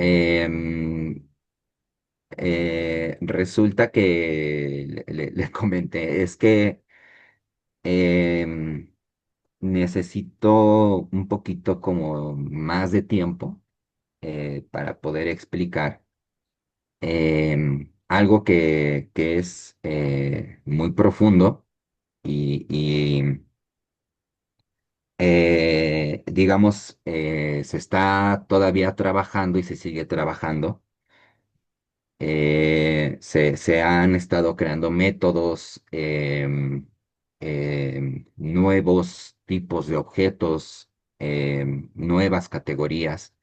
Em, Resulta que le comenté, es que em, necesito un poquito como más de tiempo para poder explicar algo que es muy profundo y digamos, se está todavía trabajando y se sigue trabajando. Se han estado creando métodos, nuevos tipos de objetos, nuevas categorías.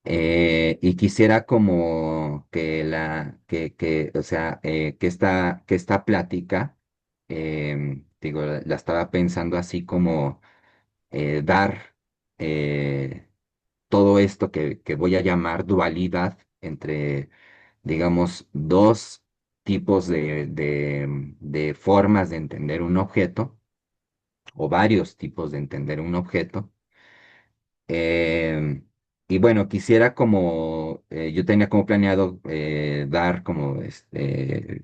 Y quisiera como o sea, que esta plática, digo, la estaba pensando así como dar todo esto que voy a llamar dualidad entre, digamos, dos tipos de formas de entender un objeto, o varios tipos de entender un objeto. Em, y bueno, quisiera como, yo tenía como planeado dar como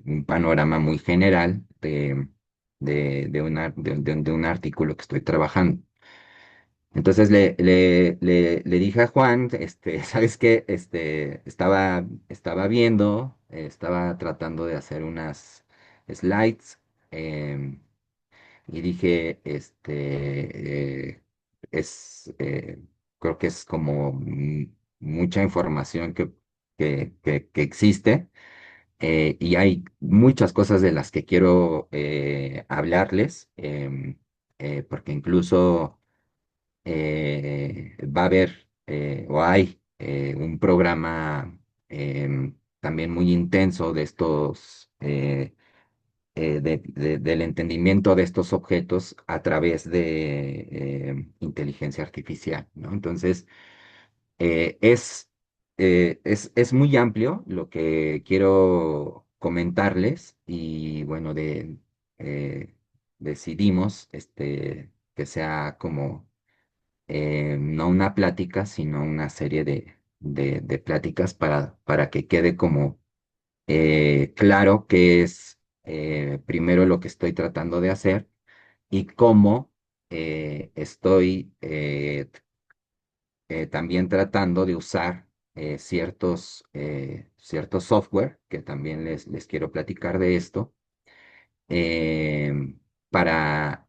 un panorama muy general de un artículo que estoy trabajando. Entonces le dije a Juan, ¿sabes qué? Estaba viendo, estaba tratando de hacer unas slides, em, y dije, es, creo que es como mucha información que existe, y hay muchas cosas de las que quiero hablarles, porque incluso va a haber o hay un programa también muy intenso de estos, del entendimiento de estos objetos a través de inteligencia artificial, ¿no? Entonces, es muy amplio lo que quiero comentarles y bueno, decidimos que sea como no una plática, sino una serie de pláticas para que quede como claro qué es primero lo que estoy tratando de hacer y cómo estoy también tratando de usar ciertos software, que también les quiero platicar de esto, eh, para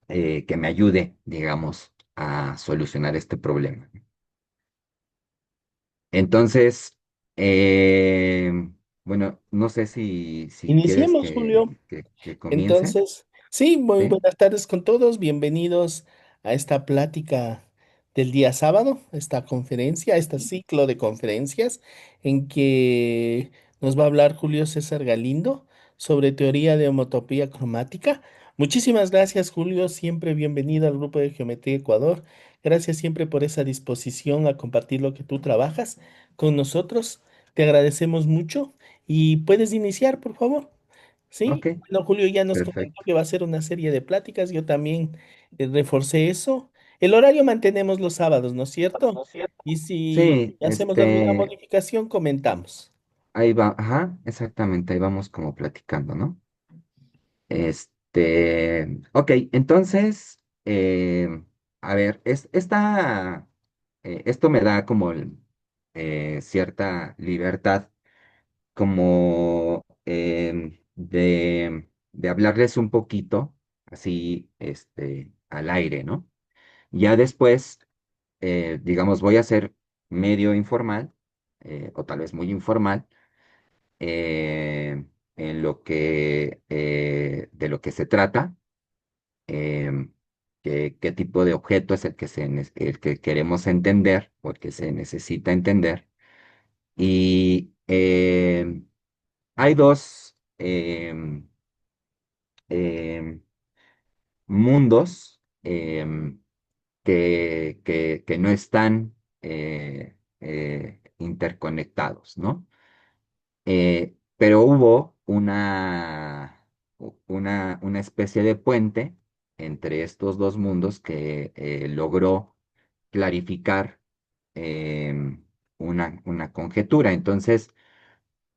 que me ayude, digamos, a solucionar este problema. Entonces, eh, bueno, no sé si quieres Iniciemos, Julio. que comience, Entonces, sí, muy ¿sí? buenas tardes con todos. Bienvenidos a esta plática del día sábado, esta conferencia, este ciclo de conferencias en que nos va a hablar Julio César Galindo sobre teoría de homotopía cromática. Muchísimas gracias, Julio. Siempre bienvenido al grupo de Geometría Ecuador. Gracias siempre por esa disposición a compartir lo que tú trabajas con nosotros. Te agradecemos mucho y puedes iniciar, por favor. Ok, Sí, bueno, Julio ya nos comentó perfecto. que va a ser una serie de pláticas, yo también reforcé eso. El horario mantenemos los sábados, ¿no es cierto? Y si Sí, hacemos alguna modificación, comentamos. ahí va, ajá, exactamente, ahí vamos como platicando, ¿no? Ok, entonces, a ver, esto me da como cierta libertad como de hablarles un poquito, así, al aire, ¿no? Ya después, digamos, voy a ser medio informal, o tal vez muy informal, en de lo que se trata, qué tipo de objeto es el que queremos entender o el que se necesita entender. Y hay dos em, mundos que no están interconectados, ¿no? Pero hubo una especie de puente entre estos dos mundos que logró clarificar. una conjetura. Entonces,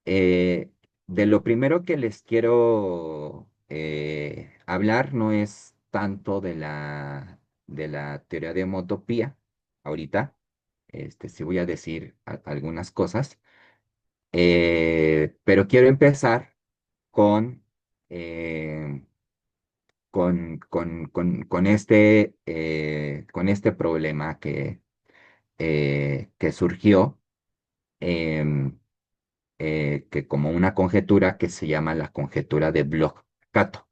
eh, de lo primero que les quiero hablar no es tanto de la teoría de homotopía ahorita. Sí voy a decir algunas cosas, pero quiero empezar con, eh, con este problema que surgió, em, que como una conjetura que se llama la conjetura de Bloch-Kato.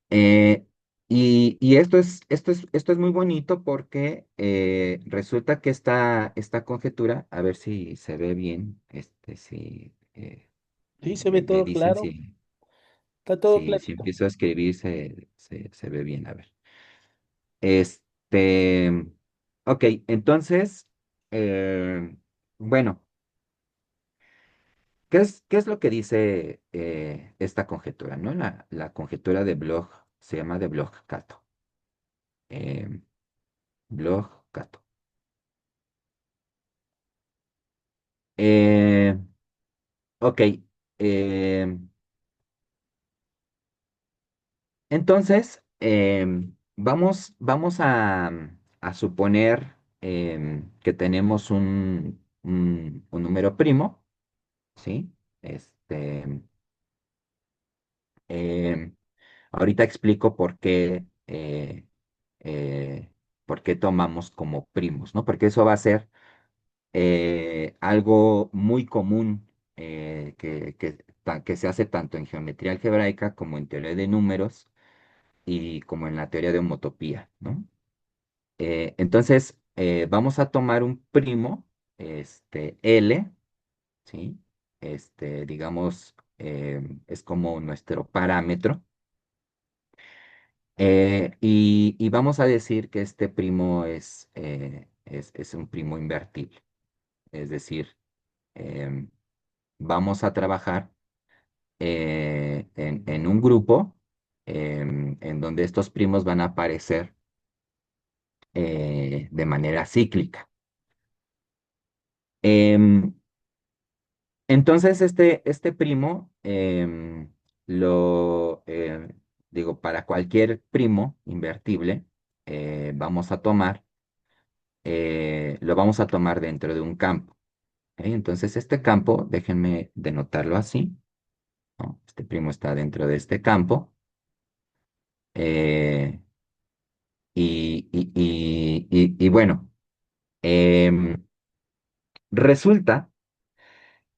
Eh, y esto es muy bonito porque resulta que esta conjetura, a ver si se ve bien, si Sí, se ve me todo dicen claro. si, Está todo si clarito. empiezo a escribir se ve bien, a ver. Este, ok, entonces, bueno, qué es lo que dice esta conjetura, ¿no? La conjetura de Bloch se llama de Bloch-Kato. Eh, Bloch-Kato. Eh, ok, entonces, vamos a suponer que tenemos un número primo, ¿sí? Este, em, Ahorita explico por qué tomamos como primos, ¿no? Porque eso va a ser algo muy común que se hace tanto en geometría algebraica como en teoría de números y como en la teoría de homotopía, ¿no? Entonces, vamos a tomar un primo, L, ¿sí? Digamos, es como nuestro parámetro. Y vamos a decir que este primo es un primo invertible. Es decir, em, vamos a trabajar en un grupo en donde estos primos van a aparecer de manera cíclica. Em, entonces, este primo, digo, para cualquier primo invertible, vamos a tomar, lo vamos a tomar dentro de un campo. ¿Ok? Entonces, este campo, déjenme denotarlo así, ¿no? Este primo está dentro de este campo. eh, y bueno, em, resulta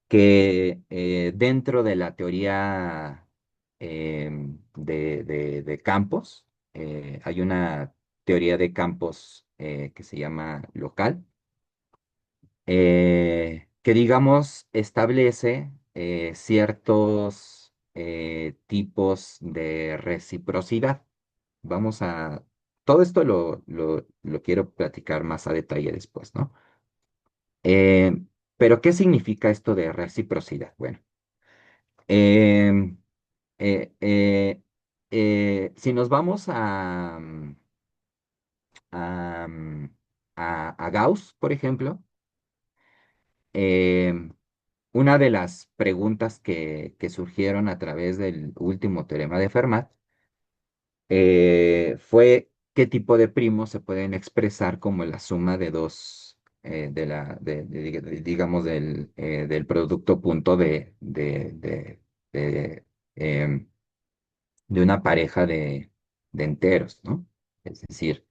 que dentro de la teoría de campos, hay una teoría de campos que se llama local, que digamos establece ciertos tipos de reciprocidad. Vamos a... Todo esto lo quiero platicar más a detalle después, ¿no? Eh, pero, ¿qué significa esto de reciprocidad? Bueno, em, si nos vamos a, a Gauss, por ejemplo, em, una de las preguntas que surgieron a través del último teorema de Fermat fue qué tipo de primos se pueden expresar como la suma de dos, digamos, del producto punto de, em, de una pareja de enteros, ¿no? Es decir,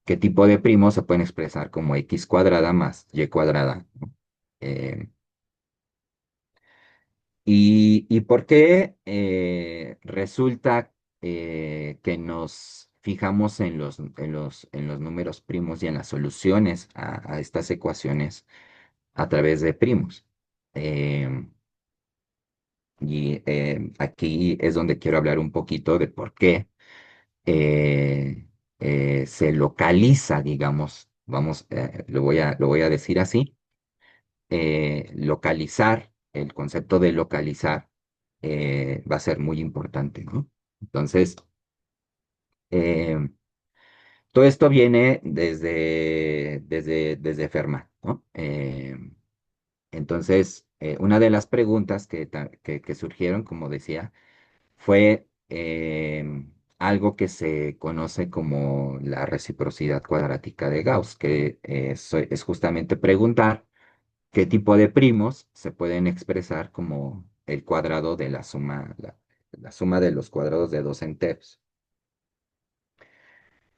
qué tipo de primos se pueden expresar como x cuadrada más y cuadrada, ¿no? Em, y por qué resulta que nos fijamos en los números primos y en las soluciones a estas ecuaciones a través de primos? Em, Aquí es donde quiero hablar un poquito de por qué se localiza, digamos, lo voy a decir así, localizar, el concepto de localizar va a ser muy importante, ¿no? Entonces, eh, todo esto viene desde Fermat, ¿no? Entonces, una de las preguntas que surgieron, como decía, fue algo que se conoce como la reciprocidad cuadrática de Gauss, que es justamente preguntar qué tipo de primos se pueden expresar como el cuadrado de la suma de los cuadrados de dos enteros.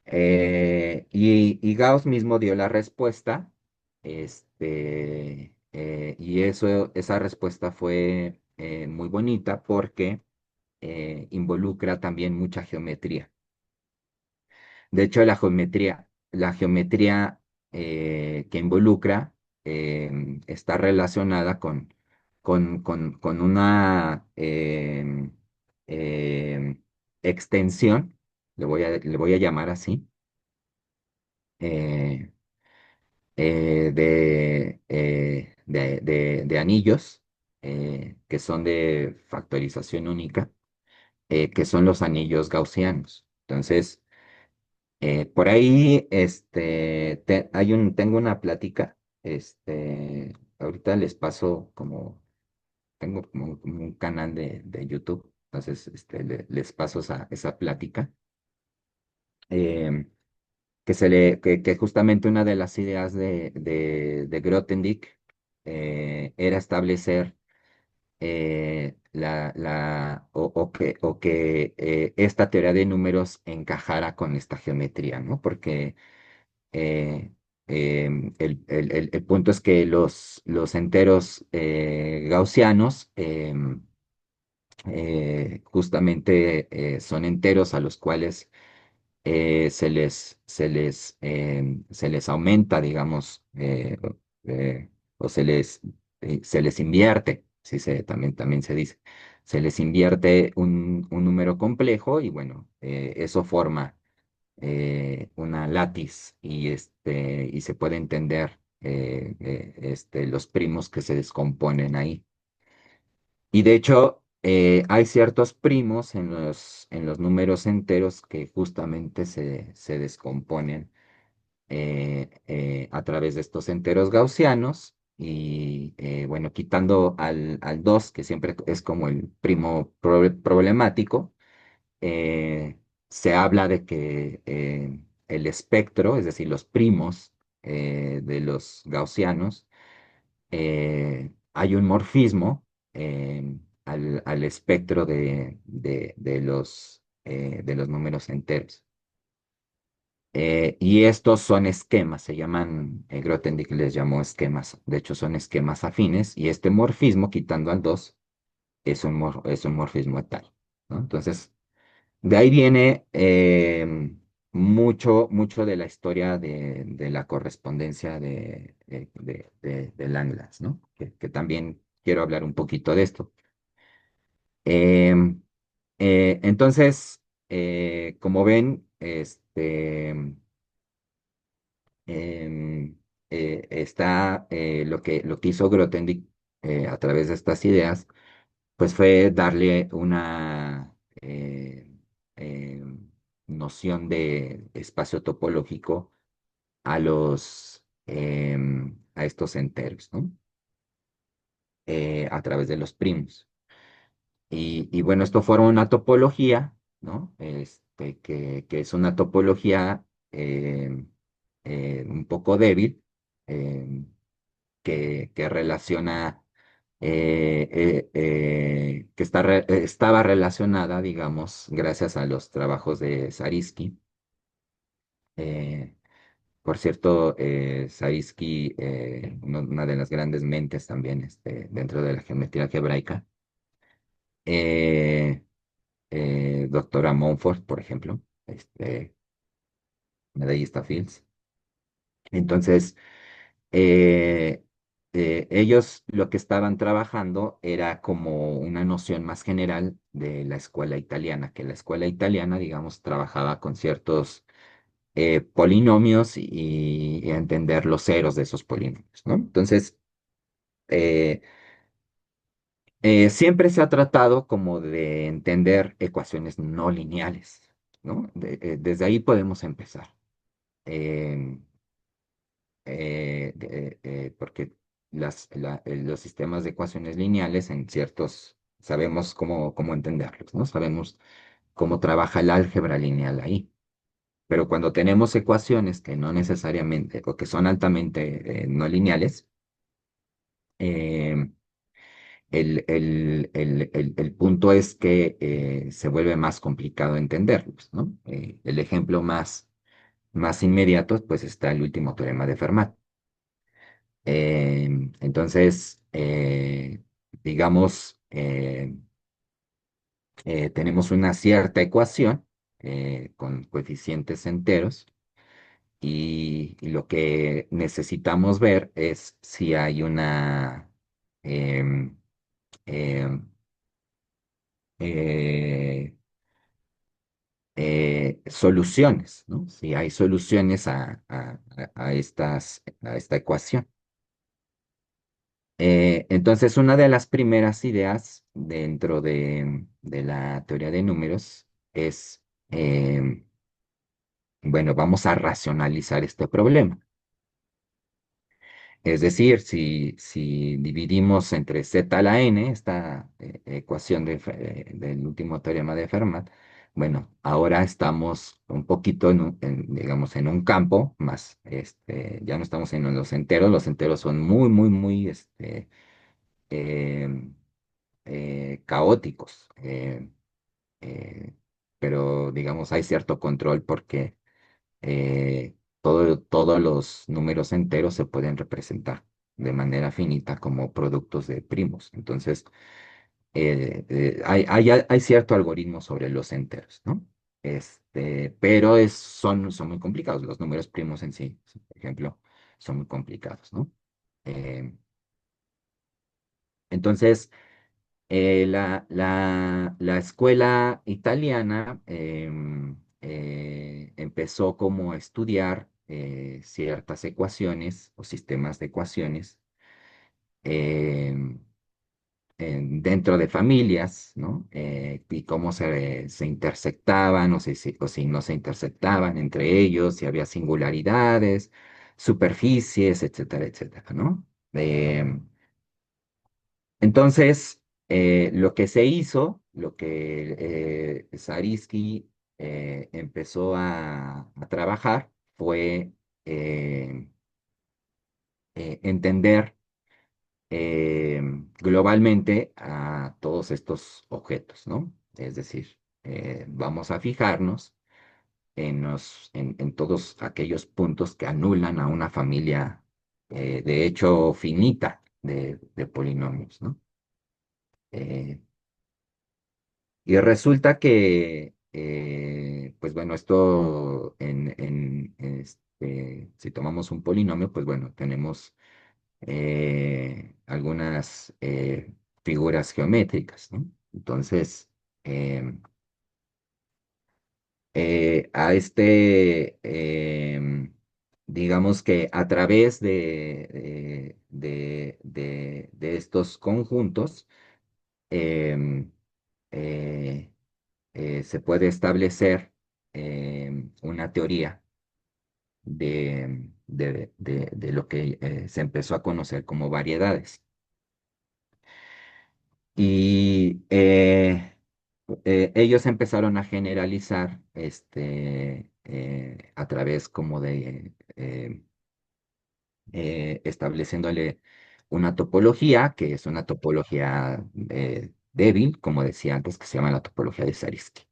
Y Gauss mismo dio la respuesta, y esa respuesta fue muy bonita porque involucra también mucha geometría. De hecho, la geometría que involucra está relacionada con una extensión, le voy a llamar así, eh, de anillos que son de factorización única, que son los anillos gaussianos. Entonces, por ahí, tengo una plática, ahorita les paso tengo como un canal de YouTube, entonces, les paso esa plática, que justamente una de las ideas de Grothendieck era establecer o que esta teoría de números encajara con esta geometría, ¿no? Porque el punto es que los enteros gaussianos justamente son enteros a los cuales se les aumenta, digamos, o se les invierte, también se dice, se les invierte un número complejo y bueno, eso forma una látiz y se puede entender los primos que se descomponen ahí. Y de hecho, hay ciertos primos en los números enteros que justamente se descomponen a través de estos enteros gaussianos. Y bueno, quitando al 2 que siempre es como el primo problemático, eh, se habla de que el espectro, es decir, los primos de los gaussianos, hay un morfismo al espectro de los números enteros. Y estos son esquemas, se llaman, Grothendieck les llamó esquemas, de hecho son esquemas afines, y este morfismo, quitando al 2 es un morfismo tal, ¿no? Entonces, de ahí viene mucho, mucho de la historia de la correspondencia de Langlands, ¿no? Que también quiero hablar un poquito de esto. Em, entonces, como ven, está lo que hizo Grothendieck a través de estas ideas, pues fue darle una noción de espacio topológico a estos enteros, ¿no? A través de los primos. Y bueno, esto forma una topología, ¿no? Que es una topología un poco débil, eh, que relaciona, estaba relacionada, digamos, gracias a los trabajos de Zariski. Eh, por cierto, Zariski, una de las grandes mentes también dentro de la geometría algebraica. Eh, Doctora Montfort, por ejemplo, medallista Fields. Entonces, eh, ellos lo que estaban trabajando era como una noción más general de la escuela italiana, que la escuela italiana, digamos, trabajaba con ciertos polinomios y entender los ceros de esos polinomios, ¿no? Entonces, eh, siempre se ha tratado como de entender ecuaciones no lineales, ¿no? Desde ahí podemos empezar. em, porque los sistemas de ecuaciones lineales en ciertos, sabemos cómo entenderlos, ¿no? Sabemos cómo trabaja el álgebra lineal ahí. Pero cuando tenemos ecuaciones que no necesariamente, o que son altamente no lineales, em, el punto es que se vuelve más complicado entenderlos, ¿no? El ejemplo más inmediato, pues está el último teorema de Fermat. Entonces, digamos, tenemos una cierta ecuación con coeficientes enteros y lo que necesitamos ver es si hay una em, em, eh, soluciones, ¿no? Si hay soluciones a esta ecuación. Entonces, una de las primeras ideas dentro de la teoría de números es, bueno, vamos a racionalizar este problema. Es decir, si dividimos entre z a la n, esta ecuación del último teorema de Fermat, bueno, ahora estamos un poquito digamos, en un campo más, ya no estamos en los enteros son muy, muy, muy, em, caóticos, eh, pero digamos, hay cierto control porque todos los números enteros se pueden representar de manera finita como productos de primos. Entonces, hay cierto algoritmo sobre los enteros, ¿no? Pero son muy complicados. Los números primos en sí, por ejemplo, son muy complicados, ¿no? Eh, entonces, la escuela italiana empezó como a estudiar ciertas ecuaciones o sistemas de ecuaciones em, dentro de familias, ¿no? Y cómo se intersectaban o si no se intersectaban entre ellos, si había singularidades, superficies, etcétera, etcétera, ¿no? Entonces, lo que se hizo, lo que Zariski empezó a trabajar fue eh, entender globalmente a todos estos objetos, ¿no? Es decir, vamos a fijarnos en todos aquellos puntos que anulan a una familia, de hecho, finita de polinomios, ¿no? Eh, Y resulta que, pues bueno, esto si tomamos un polinomio, pues bueno, tenemos algunas figuras geométricas, ¿no? Entonces, em, a digamos que a través de estos conjuntos, em, eh, se puede establecer una teoría de lo que se empezó a conocer como variedades. Y ellos empezaron a generalizar a través como de estableciéndole una topología, que es una topología débil, como decía antes, que se llama la topología de Zariski.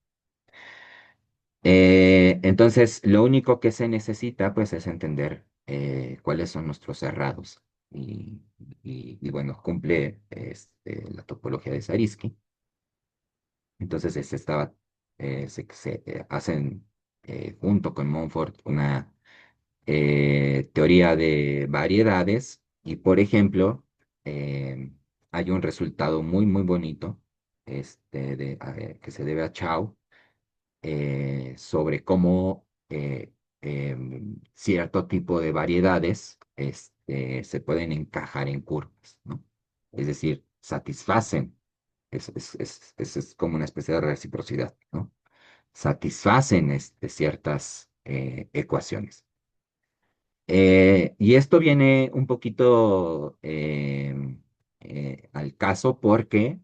Entonces, lo único que se necesita, pues, es entender cuáles son nuestros cerrados. Y, bueno, cumple la topología de Zariski. Entonces, se hacen junto con Montfort una teoría de variedades. Y, por ejemplo, hay un resultado muy, muy bonito que se debe a Chow sobre cómo cierto tipo de variedades se pueden encajar en curvas, ¿no? Es decir, satisfacen, es como una especie de reciprocidad, ¿no? Satisfacen ciertas ecuaciones. Y esto viene un poquito al caso porque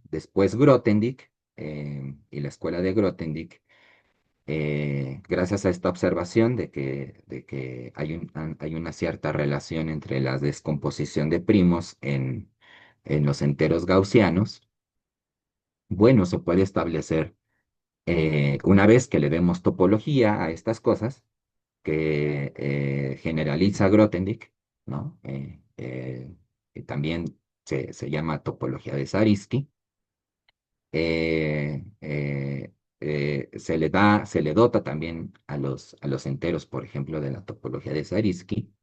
después Grothendieck y la escuela de Grothendieck, gracias a esta observación de que hay una cierta relación entre la descomposición de primos en los enteros gaussianos, bueno, se puede establecer, una vez que le demos topología a estas cosas, que generaliza Grothendieck, ¿no? Que también se llama topología de Zariski. Se le dota también a los enteros, por ejemplo, de la topología de Zariski.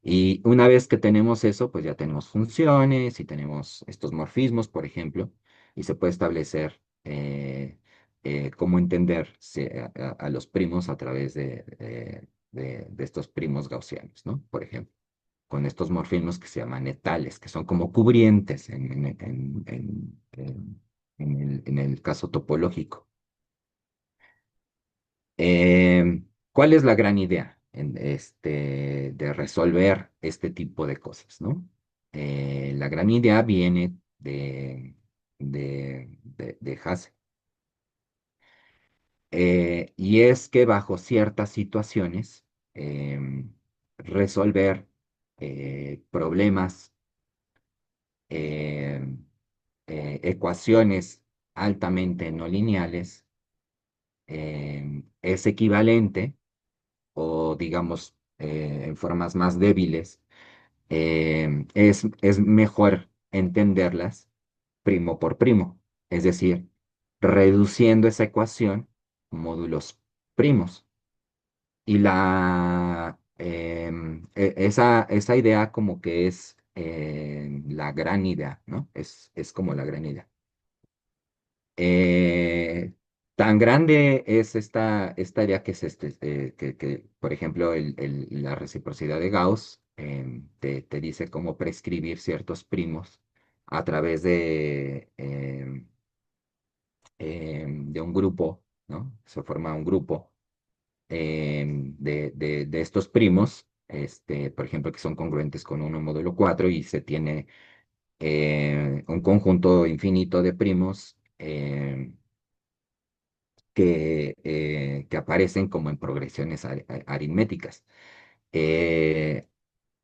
Y una vez que tenemos eso, pues ya tenemos funciones y tenemos estos morfismos, por ejemplo, y se puede establecer cómo entender a los primos a través de estos primos gaussianos, ¿no? Por ejemplo, con estos morfismos que se llaman etales, que son como cubrientes en el caso topológico. ¿Cuál es la gran idea de resolver este tipo de cosas, ¿no? La gran idea viene de Hasse, y es que bajo ciertas situaciones, resolver problemas, em, ecuaciones altamente no lineales, es equivalente o digamos en formas más débiles, es mejor entenderlas primo por primo, es decir, reduciendo esa ecuación módulos primos. Y esa idea como que es la gran idea, ¿no? Es como la gran idea. Eh, Tan grande es esta idea que es por ejemplo, la reciprocidad de Gauss te dice cómo prescribir ciertos primos a través de un grupo, ¿no? Se forma un grupo de estos primos, por ejemplo, que son congruentes con uno módulo 4 y se tiene un conjunto infinito de primos. Que aparecen como en progresiones aritméticas. Eh,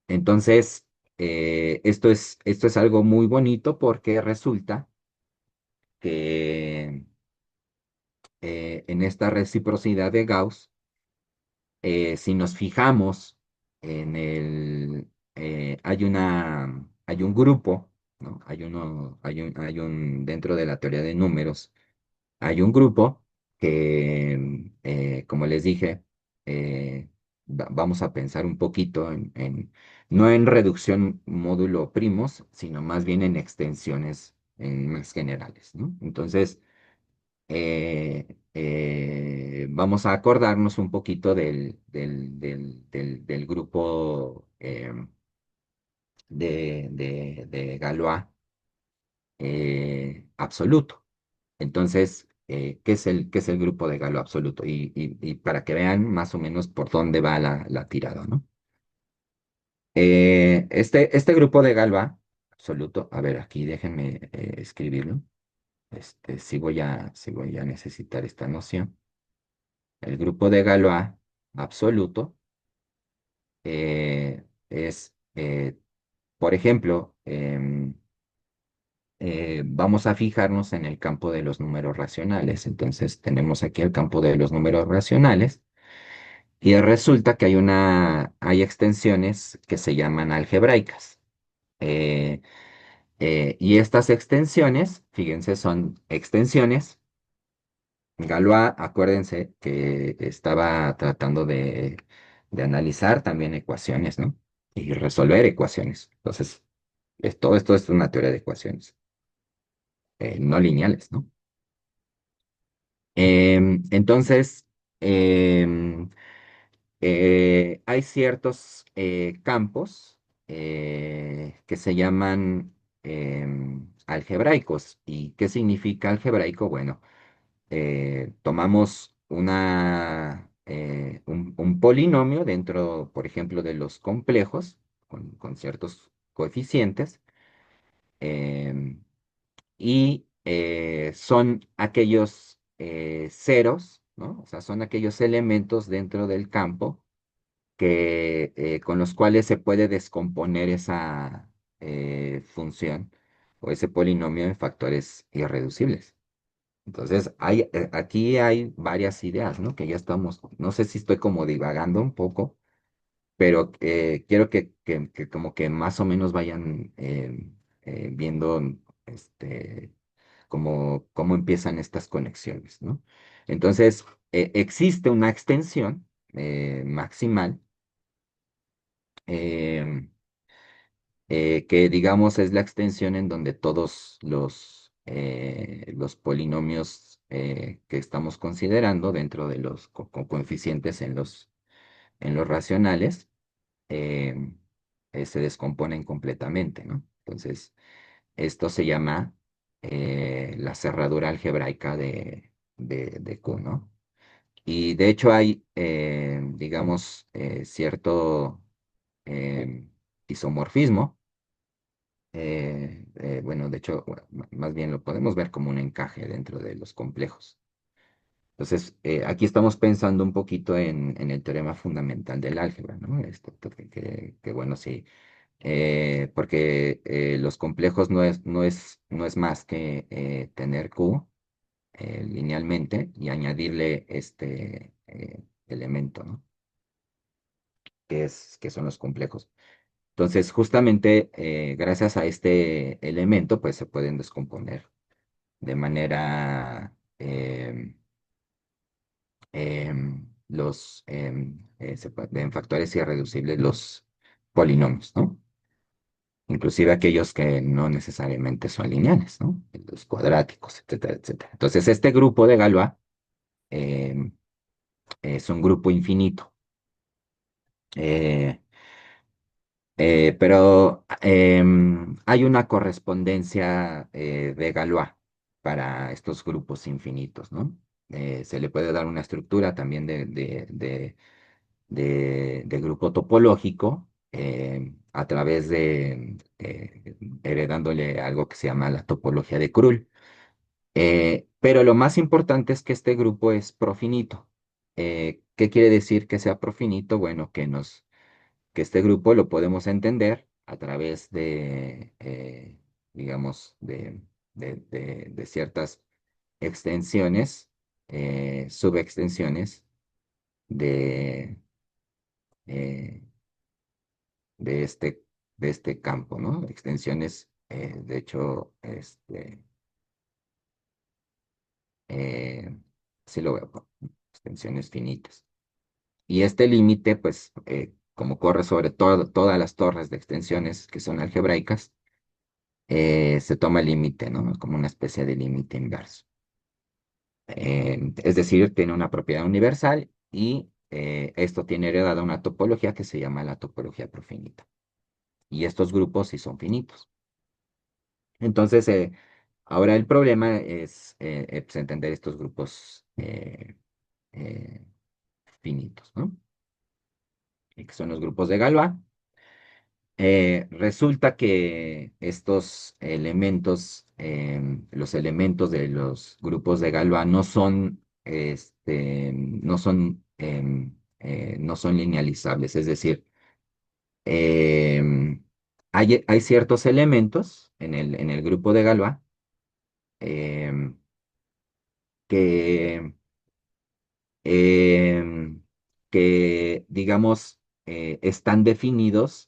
entonces, esto es algo muy bonito porque resulta que en esta reciprocidad de Gauss, si nos fijamos en hay un grupo, ¿no? Dentro de la teoría de números, hay un grupo que, como les dije, vamos a pensar un poquito no en reducción módulo primos, sino más bien en extensiones más generales, ¿no? Entonces, vamos a acordarnos un poquito del grupo de Galois absoluto. Entonces, qué es el grupo de Galo absoluto? Y para que vean más o menos por dónde va la tirada, ¿no? Este grupo de Galois absoluto, a ver, aquí déjenme escribirlo. Si voy a necesitar esta noción. El grupo de Galois absoluto por ejemplo, vamos a fijarnos en el campo de los números racionales. Entonces, tenemos aquí el campo de los números racionales y resulta que hay extensiones que se llaman algebraicas. Eh, y estas extensiones, fíjense, son extensiones. Galois, acuérdense que estaba tratando de analizar también ecuaciones, ¿no? Y resolver ecuaciones. Entonces, todo esto es una teoría de ecuaciones no lineales, ¿no? Entonces, em, hay ciertos campos que se llaman algebraicos. ¿Y qué significa algebraico? Bueno, tomamos un polinomio dentro, por ejemplo, de los complejos, con ciertos coeficientes, em, y son aquellos ceros, ¿no? O sea, son aquellos elementos dentro del campo con los cuales se puede descomponer esa función o ese polinomio en factores irreducibles. Entonces, aquí hay varias ideas, ¿no? Que ya estamos, no sé si estoy como divagando un poco, pero quiero que como que más o menos vayan viendo este, cómo empiezan estas conexiones, ¿no? Entonces, existe una extensión maximal eh, que digamos es la extensión en donde todos los polinomios que estamos considerando dentro de los coeficientes en los racionales eh, se descomponen completamente, ¿no? Entonces, esto se llama la cerradura algebraica de Q, ¿no? Y de hecho hay, digamos, cierto eh, isomorfismo. Bueno, de hecho, más bien lo podemos ver como un encaje dentro de los complejos. Entonces, aquí estamos pensando un poquito en el teorema fundamental del álgebra, ¿no? Esto que, bueno, sí, porque los complejos no es más que tener Q linealmente y añadirle este elemento, ¿no? Que son los complejos. Entonces, justamente gracias a este elemento, pues se pueden descomponer de manera en factores irreducibles los polinomios, ¿no? Inclusive aquellos que no necesariamente son lineales, ¿no? Los cuadráticos, etcétera, etcétera. Entonces, este grupo de Galois em, es un grupo infinito. Eh, pero hay una correspondencia de Galois para estos grupos infinitos, ¿no? Se le puede dar una estructura también de grupo topológico a través de heredándole algo que se llama la topología de Krull. Pero lo más importante es que este grupo es profinito. ¿Qué quiere decir que sea profinito? Bueno, que este grupo lo podemos entender a través digamos, de ciertas extensiones, subextensiones de, eh, de este, de este campo, ¿no? Extensiones, de hecho, sí lo veo, extensiones finitas. Y este límite, pues, como corre sobre todas las torres de extensiones que son algebraicas, se toma el límite, ¿no? Como una especie de límite inverso. Es decir, tiene una propiedad universal y esto tiene heredada una topología que se llama la topología profinita. Y estos grupos sí son finitos. Entonces, ahora el problema es pues, entender estos grupos eh, finitos, ¿no? Y que son los grupos de Galois. Resulta que estos elementos, los elementos de los grupos de Galois no son linealizables, es decir, hay ciertos elementos en el grupo de Galois em, que, em, que, digamos, están definidos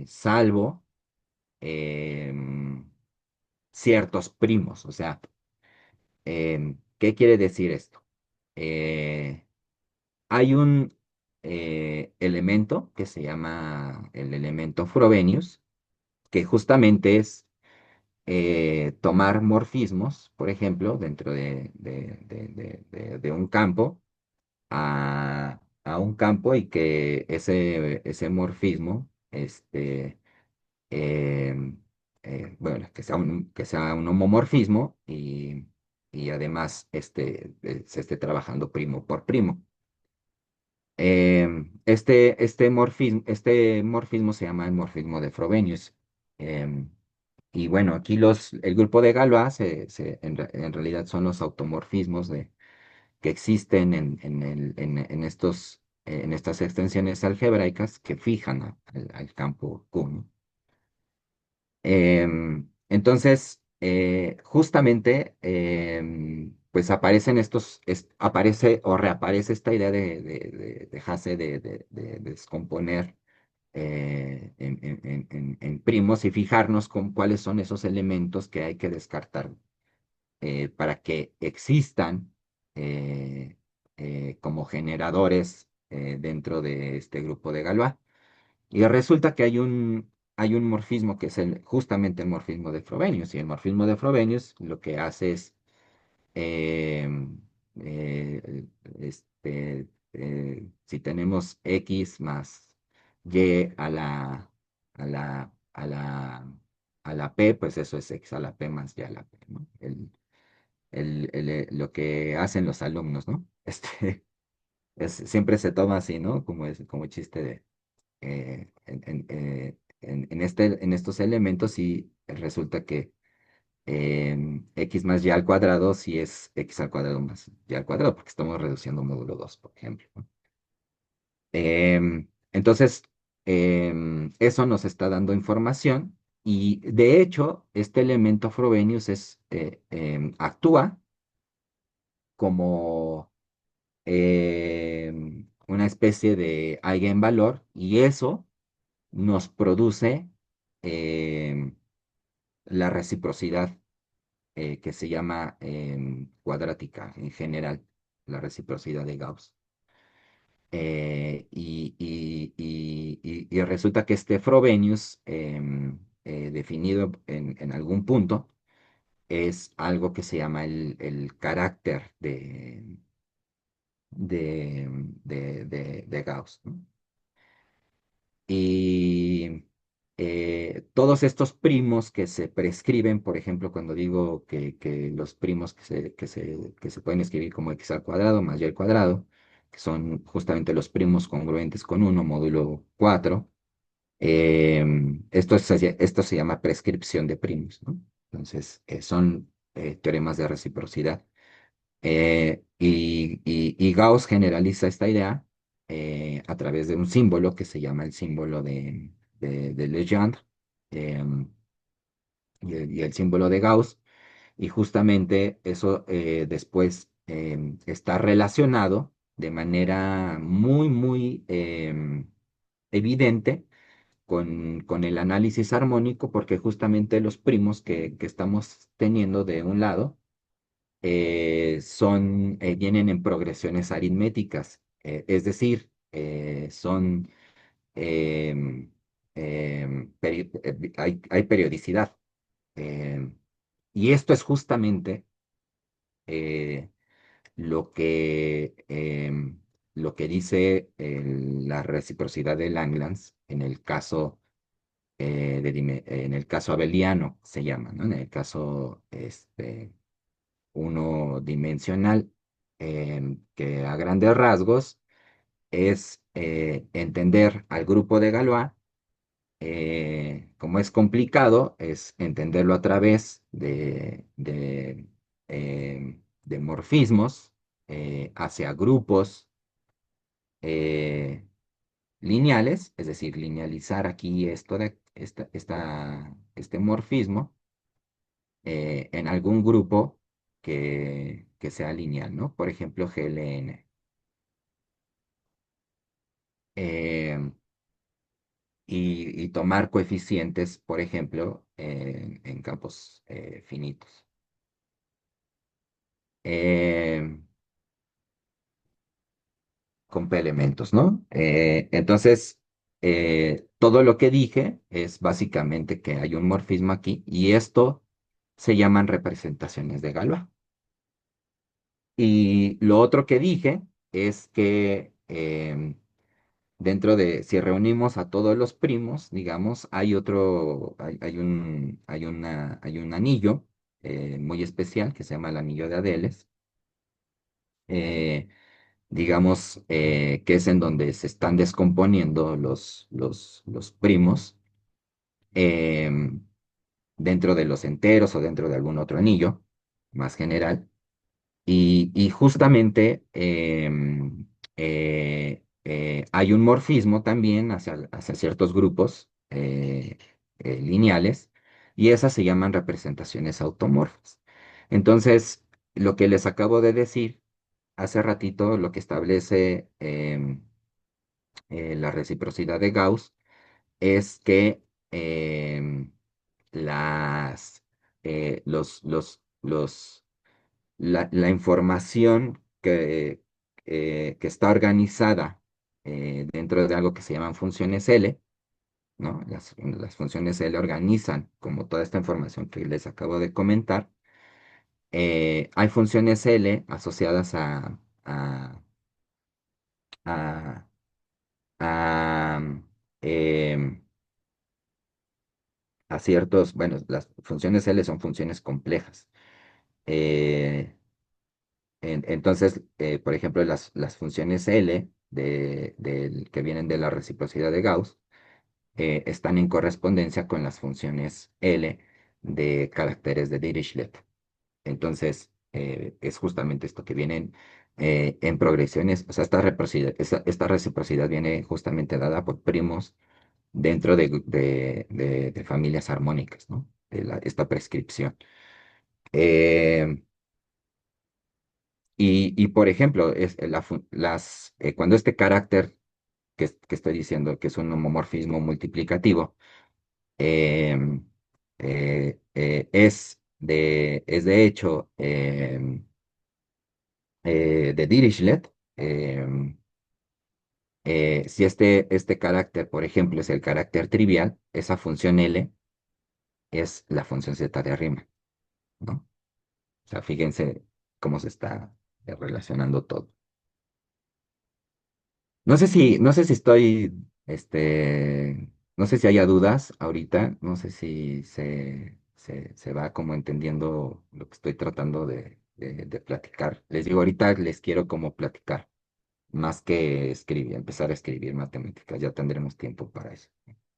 salvo em, ciertos primos. O sea, ¿qué quiere decir esto? Eh, hay un elemento que se llama el elemento Frobenius, que justamente es tomar morfismos, por ejemplo, dentro de un campo, a un campo y que ese morfismo, eh, bueno, que sea un homomorfismo y además se esté trabajando primo por primo. Este morfismo se llama el morfismo de Frobenius. Em, y bueno, aquí el grupo de Galois en realidad son los automorfismos que existen en estas extensiones algebraicas que fijan al campo Q, ¿no? Entonces, justamente, pues aparece o reaparece esta idea de Hasse de descomponer en primos y fijarnos con cuáles son esos elementos que hay que descartar para que existan eh, como generadores dentro de este grupo de Galois. Y resulta que hay un morfismo que es justamente el morfismo de Frobenius. Y el morfismo de Frobenius lo que hace es, eh, si tenemos X más Y a la P, pues eso es X a la P más Y a la P, ¿no? Lo que hacen los alumnos, ¿no? Siempre se toma así, ¿no? Como chiste en estos elementos y resulta que x más y al cuadrado sí es x al cuadrado más y al cuadrado, porque estamos reduciendo módulo 2 por ejemplo, ¿no? Entonces, eso nos está dando información y de hecho, este elemento Frobenius actúa como una especie de eigenvalor y eso nos produce em, la reciprocidad que se llama cuadrática en general, la reciprocidad de Gauss. Y resulta que este Frobenius, definido en algún punto, es algo que se llama el carácter de Gauss, ¿no? Y todos estos primos que se prescriben, por ejemplo, cuando digo que los primos que se pueden escribir como x al cuadrado más y al cuadrado, que son justamente los primos congruentes con uno módulo 4, esto se llama prescripción de primos, ¿no? Entonces, son teoremas de reciprocidad. Y Gauss generaliza esta idea a través de un símbolo que se llama el símbolo de Legendre, em, y el símbolo de Gauss, y justamente eso después está relacionado de manera muy, muy evidente con el análisis armónico, porque justamente los primos que estamos teniendo de un lado, vienen en progresiones aritméticas, es decir, em, hay periodicidad. em, y esto es justamente eh, lo que, em, lo que dice la reciprocidad de Langlands en el caso abeliano, se llama, ¿no? En el caso uno dimensional, que a grandes rasgos es entender al grupo de Galois. Como es complicado, es entenderlo a través de morfismos hacia grupos eh, lineales, es decir, linealizar aquí este morfismo en algún grupo que sea lineal, ¿no? Por ejemplo, GLN. Eh, y tomar coeficientes, por ejemplo, en campos finitos. Eh, con P elementos, ¿no? Entonces, todo lo que dije es básicamente que hay un morfismo aquí y esto se llaman representaciones de Galois. Y lo otro que dije es que si reunimos a todos los primos, digamos, hay un anillo muy especial que se llama el anillo de Adeles, eh, digamos, que es en donde se están descomponiendo los primos em, dentro de los enteros o dentro de algún otro anillo más general. Y justamente hay un morfismo también hacia ciertos grupos lineales, y esas se llaman representaciones automorfas. Entonces, lo que les acabo de decir hace ratito, lo que establece la reciprocidad de Gauss es que las, la información que está organizada dentro de algo que se llaman funciones L, ¿no? Las funciones L organizan como toda esta información que les acabo de comentar. Hay funciones L asociadas a, a, em, a ciertos, bueno, las funciones L son funciones complejas. Eh, entonces, por ejemplo, las funciones L que vienen de la reciprocidad de Gauss están en correspondencia con las funciones L de caracteres de Dirichlet. Entonces, es justamente esto que vienen en progresiones, o sea, esta reciprocidad viene justamente dada por primos dentro de familias armónicas, ¿no? Esta prescripción. Eh, por ejemplo, cuando este carácter que estoy diciendo, que es un homomorfismo multiplicativo, em, es de hecho de Dirichlet. Si este carácter, por ejemplo, es el carácter trivial, esa función L es la función zeta de arriba, ¿no? O sea, fíjense cómo se está relacionando todo. No sé si estoy, no sé si haya dudas ahorita, no sé si se va como entendiendo lo que estoy tratando de platicar. Les digo, ahorita les quiero como platicar, más que escribir, empezar a escribir matemáticas, ya tendremos tiempo para eso.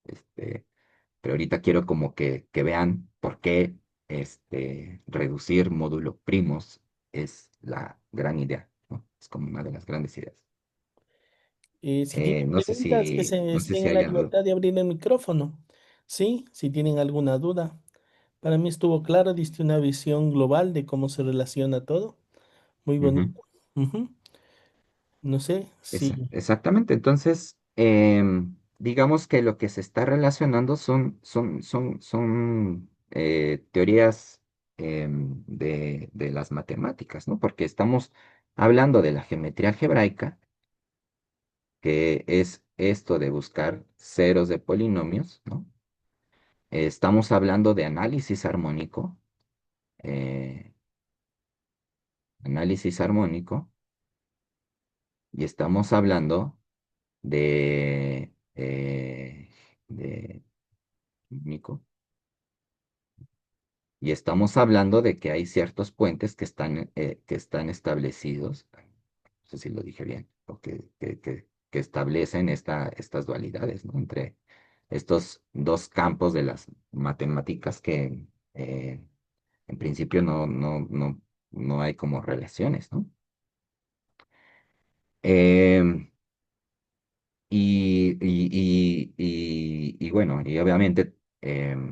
Este, pero ahorita quiero como que vean por qué reducir módulos primos es la gran idea, ¿no? Es como una de las grandes ideas. Si tienen No sé preguntas, que si, se no sé estén si en la hay algo. libertad de abrir el micrófono. Sí, si tienen alguna duda. Para mí estuvo claro, diste una visión global de cómo se relaciona todo. Muy Ujú. bonito. Ujú. No sé si... Exactamente. Entonces, digamos que lo que se está relacionando son teorías de las matemáticas, ¿no? Porque estamos hablando de la geometría algebraica, que es esto de buscar ceros de polinomios, ¿no? Estamos hablando de eh, análisis armónico, y estamos hablando de único, y estamos hablando de que hay ciertos puentes que están establecidos, no sé si lo dije bien, o que establecen estas dualidades, ¿no? Entre estos dos campos de las matemáticas que en principio no hay como relaciones, ¿no? Em, y bueno, y obviamente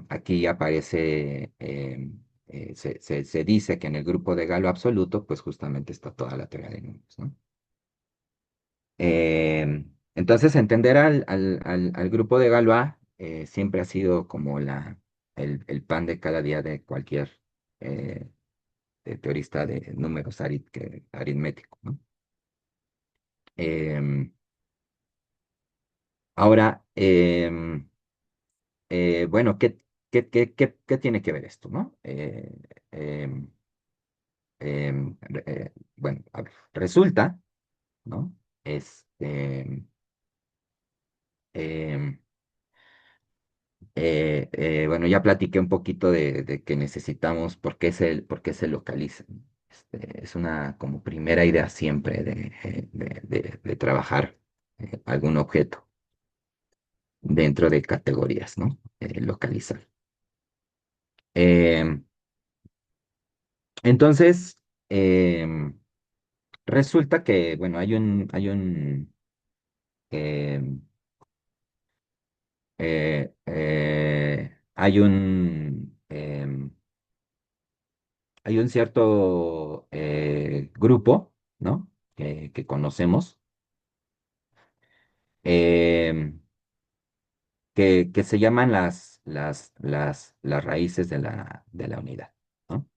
aquí aparece, se dice que en el grupo de Galo absoluto, pues justamente está toda la teoría de números, ¿no? Entonces, entender al grupo de Galois siempre ha sido como el pan de cada día de cualquier eh, teorista de números aritmético, ¿no? Em, ahora, bueno, ¿qué tiene que ver esto, no? Em, bueno, a ver, resulta, ¿no? Em, bueno, ya platiqué un poquito de que necesitamos por qué se localiza. Es una como primera idea siempre de trabajar algún objeto dentro de categorías, ¿no? Localizar. Em, entonces, em, resulta que, bueno, em, hay hay un cierto grupo, ¿no? Que conocemos, em, que se llaman las raíces de la unidad, ¿no?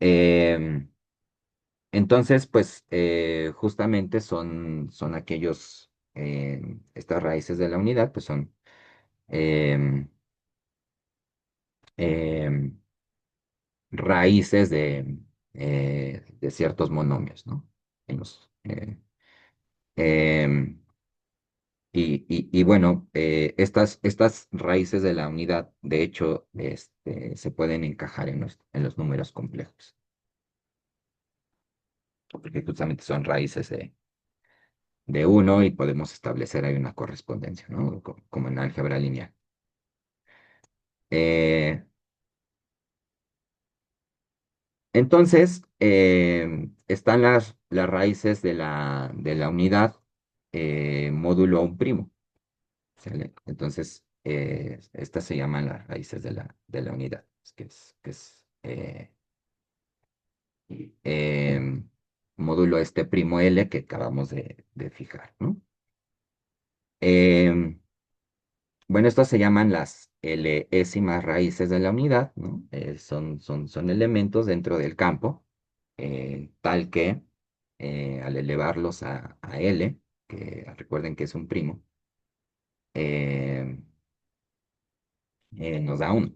Em, entonces, pues, justamente son aquellos, estas raíces de la unidad, pues son em, em, raíces de ciertos monomios, ¿no? En em, y bueno, estas raíces de la unidad, de hecho, se pueden encajar en los números complejos, porque justamente son raíces de uno y podemos establecer ahí una correspondencia, ¿no? Como en álgebra lineal. Eh, entonces, están las raíces de la unidad módulo a un primo, ¿sale? Entonces, estas se llaman las raíces de la unidad, eh, módulo este primo L que acabamos de fijar, ¿no? Em, bueno, estas se llaman las Lésimas raíces de la unidad, ¿no? Son elementos dentro del campo, tal que al elevarlos a L, que recuerden que es un primo, eh, nos da uno,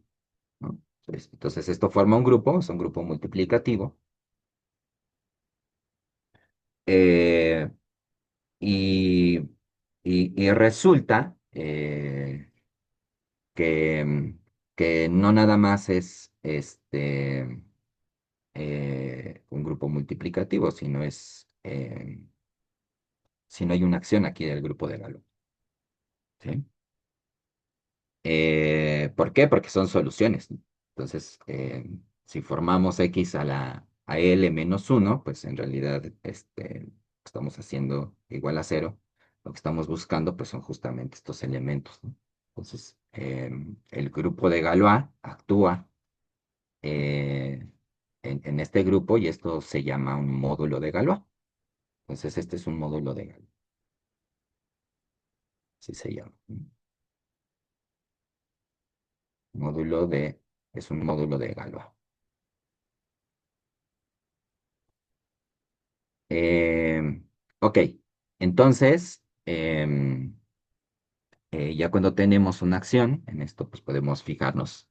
¿no? Entonces, esto forma un grupo, es un grupo multiplicativo, eh, y, y resulta que, que no nada más es un grupo multiplicativo, sino hay una acción aquí del grupo de Galois, ¿sí? ¿Por qué? Porque son soluciones, ¿no? Entonces, si formamos x a L menos uno, pues en realidad estamos haciendo igual a cero. Lo que estamos buscando pues son justamente estos elementos, ¿no? Entonces, el grupo de Galois actúa eh, en este grupo y esto se llama un módulo de Galois. Entonces, este es un módulo de Galois, así se llama. Módulo de, es un módulo de Galois. Ok, entonces, ya cuando tenemos una acción, en esto pues podemos fijarnos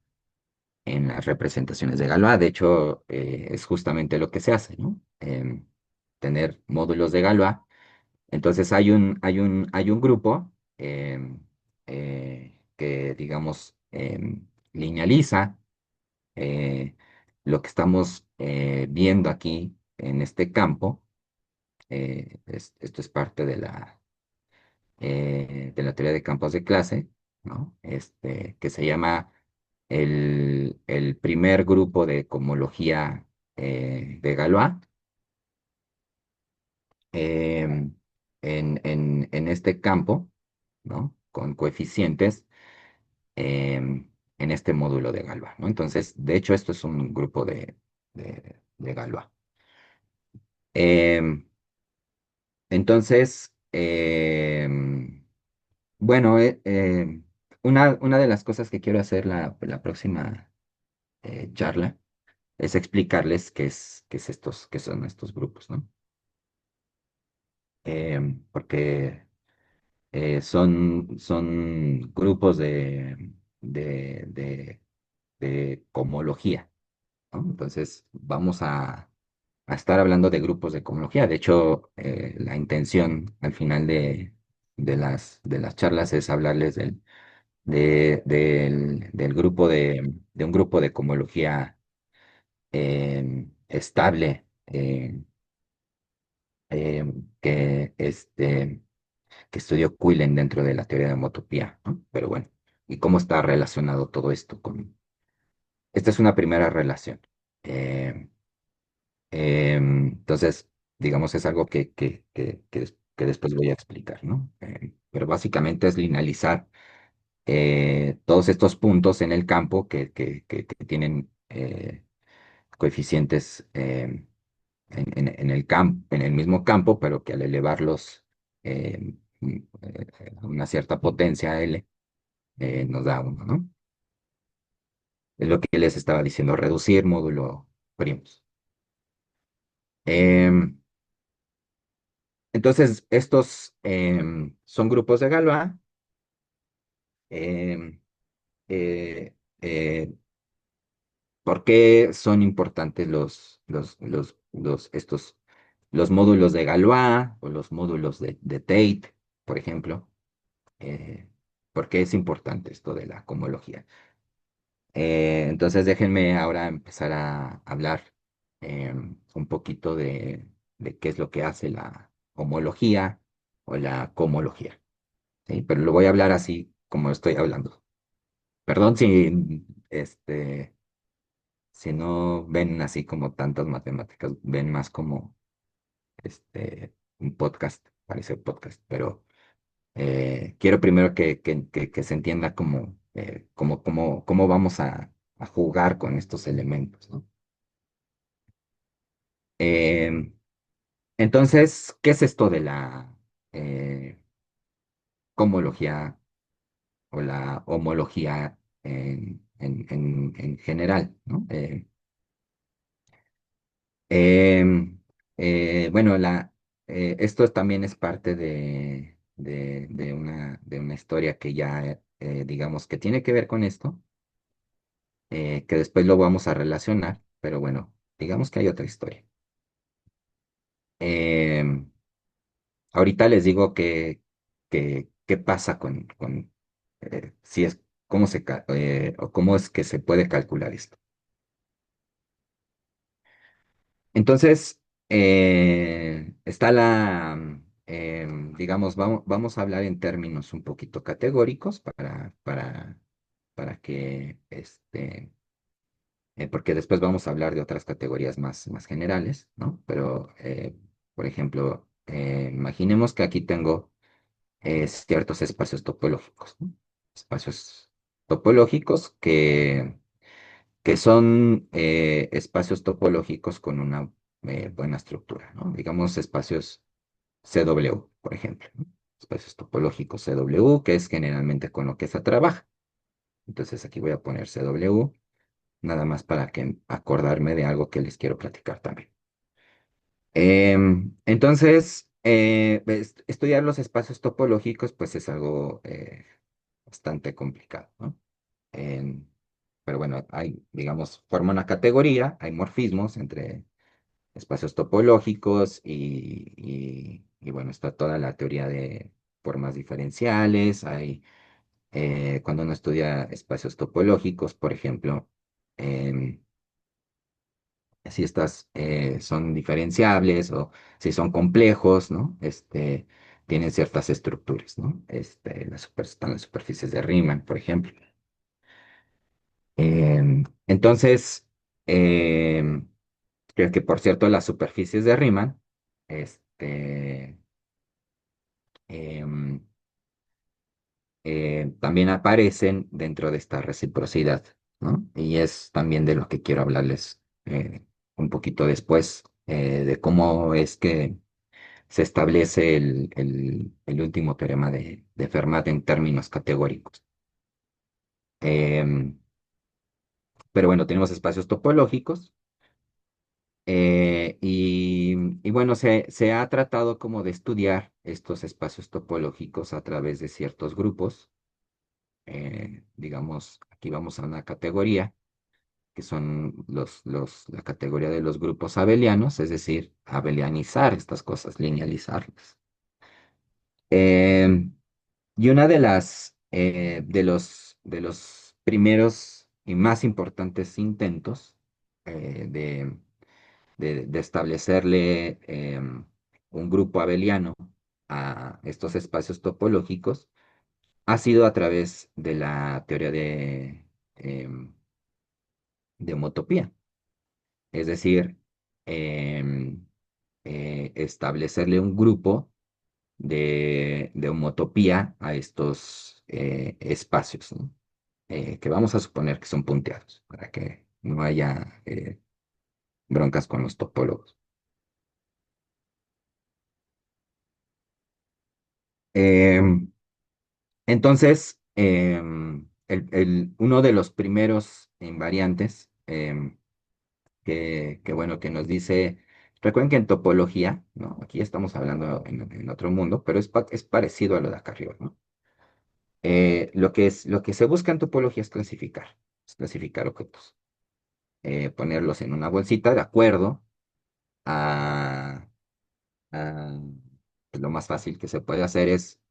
en las representaciones de Galois. De hecho, es justamente lo que se hace, ¿no? Tener módulos de Galois. Entonces hay un grupo que, digamos, linealiza lo que estamos viendo aquí en este campo. Esto es parte de la teoría de campos de clase, ¿no? Que se llama el primer grupo de cohomología de Galois. em, en este campo, ¿no? Con coeficientes en este módulo de Galois, ¿no? Entonces, de hecho, esto es un grupo de Galois. Em, entonces, bueno, una de las cosas que quiero hacer la próxima charla es explicarles qué son estos grupos, ¿no? Porque son grupos de cohomología, ¿no? Entonces, vamos a estar hablando de grupos de cohomología. De hecho, la intención al final de las charlas es hablarles del grupo de un grupo de cohomología estable, que, que estudió Quillen dentro de la teoría de homotopía, ¿no? Pero bueno, ¿y cómo está relacionado todo esto con... Esta es una primera relación. Eh, entonces, digamos, es algo que después voy a explicar, ¿no? Pero básicamente es linealizar todos estos puntos en el campo que tienen coeficientes en el en el mismo campo, pero que al elevarlos a una cierta potencia L, nos da uno, ¿no? Es lo que les estaba diciendo, reducir módulo primos. Em, entonces, estos son grupos de Galois. em, eh, eh, ¿Por qué son importantes los módulos de Galois o los módulos de Tate, por ejemplo? Eh, ¿Por qué es importante esto de la cohomología? Entonces déjenme ahora empezar a hablar un poquito de qué es lo que hace la homología o la cohomología, ¿sí? Pero lo voy a hablar así como estoy hablando. Perdón si no ven así como tantas matemáticas, ven más como un podcast, parece podcast, pero quiero primero que se entienda cómo vamos a jugar con estos elementos, ¿no? Eh, entonces, ¿qué es esto de la comología o la homología en general, ¿no? Em, bueno, esto también es parte de una historia que ya, digamos, que tiene que ver con esto, que después lo vamos a relacionar, pero bueno, digamos que hay otra historia. Em, Ahorita les digo qué pasa si es, o cómo es que se puede calcular esto. Entonces, está digamos, vamos a hablar en términos un poquito categóricos para que, porque después vamos a hablar de otras categorías más generales, ¿no? Pero, por ejemplo, imaginemos que aquí tengo ciertos espacios topológicos, ¿no? Espacios topológicos que son espacios topológicos con una buena estructura, ¿no? Digamos espacios CW, por ejemplo, ¿no? Espacios topológicos CW, que es generalmente con lo que se trabaja. Entonces aquí voy a poner CW, nada más para que acordarme de algo que les quiero platicar también. Entonces, estudiar los espacios topológicos, pues es algo bastante complicado, ¿no? Em, pero bueno, digamos, forma una categoría, hay morfismos entre espacios topológicos y bueno, está toda la teoría de formas diferenciales, cuando uno estudia espacios topológicos, por ejemplo, em, si estas son diferenciables o si son complejos, ¿no? Tienen ciertas estructuras, ¿no? Están las superficies de Riemann, por ejemplo. Entonces, em, creo que por cierto, las superficies de Riemann, este, em, también aparecen dentro de esta reciprocidad, ¿no? Y es también de lo que quiero hablarles un poquito después, de cómo es que se establece el último teorema de Fermat en términos categóricos. Em, pero bueno, tenemos espacios topológicos. Y bueno, se ha tratado como de estudiar estos espacios topológicos a través de ciertos grupos. Digamos, aquí vamos a una categoría, que son la categoría de los grupos abelianos, es decir, abelianizar estas cosas, linealizarlas. Eh, y una de los primeros y más importantes intentos de, de establecerle un grupo abeliano a estos espacios topológicos ha sido a través de la teoría de homotopía. Es decir, em, establecerle un grupo de homotopía a estos espacios, ¿no? Que vamos a suponer que son punteados, para que no haya broncas con los topólogos. Em, entonces, uno de los primeros invariantes bueno, que nos dice, recuerden que en topología, ¿no? Aquí estamos hablando en otro mundo, pero es parecido a lo de acá arriba, ¿no? Lo que se busca en topología es clasificar objetos, ponerlos en una bolsita de acuerdo a, a- pues lo más fácil que se puede hacer es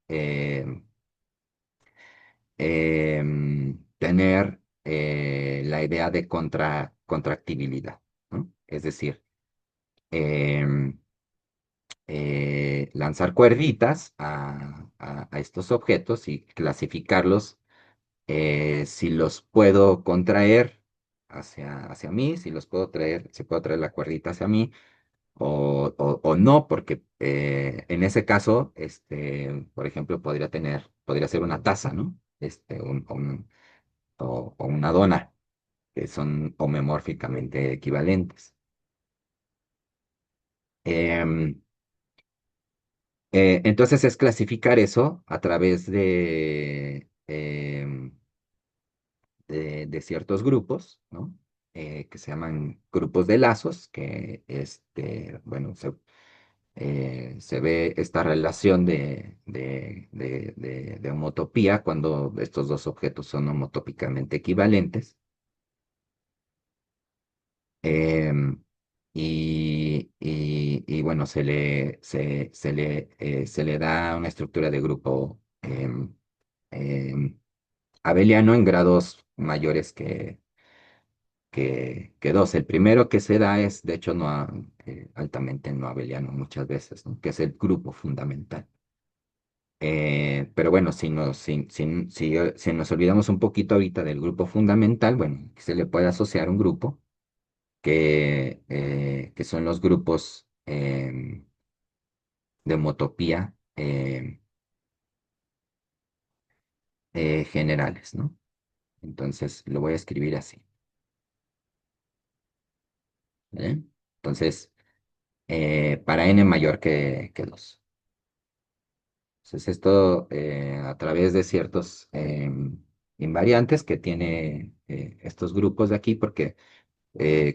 tener la idea de contractibilidad, ¿no? Es decir, em, lanzar cuerditas a estos objetos y clasificarlos si los puedo contraer hacia mí, si los puedo traer, si puedo traer la cuerdita hacia mí o no, porque en ese caso, por ejemplo, podría ser una taza, ¿no? O una dona, que son homomórficamente equivalentes. Em, entonces es clasificar eso a través de ciertos grupos, ¿no? Que se llaman grupos de lazos, que bueno, se ve esta relación de homotopía cuando estos dos objetos son homotópicamente equivalentes. Em, y bueno, se le da una estructura de grupo abeliano en grados mayores que dos. El primero que se da es, de hecho, altamente no abeliano muchas veces, ¿no? Que es el grupo fundamental. Pero bueno, si nos olvidamos un poquito ahorita del grupo fundamental, bueno, se le puede asociar un grupo que son los grupos de homotopía generales, ¿no? Entonces lo voy a escribir así, ¿vale? Entonces, para n mayor que 2. Entonces, esto a través de ciertos invariantes que tiene estos grupos de aquí, porque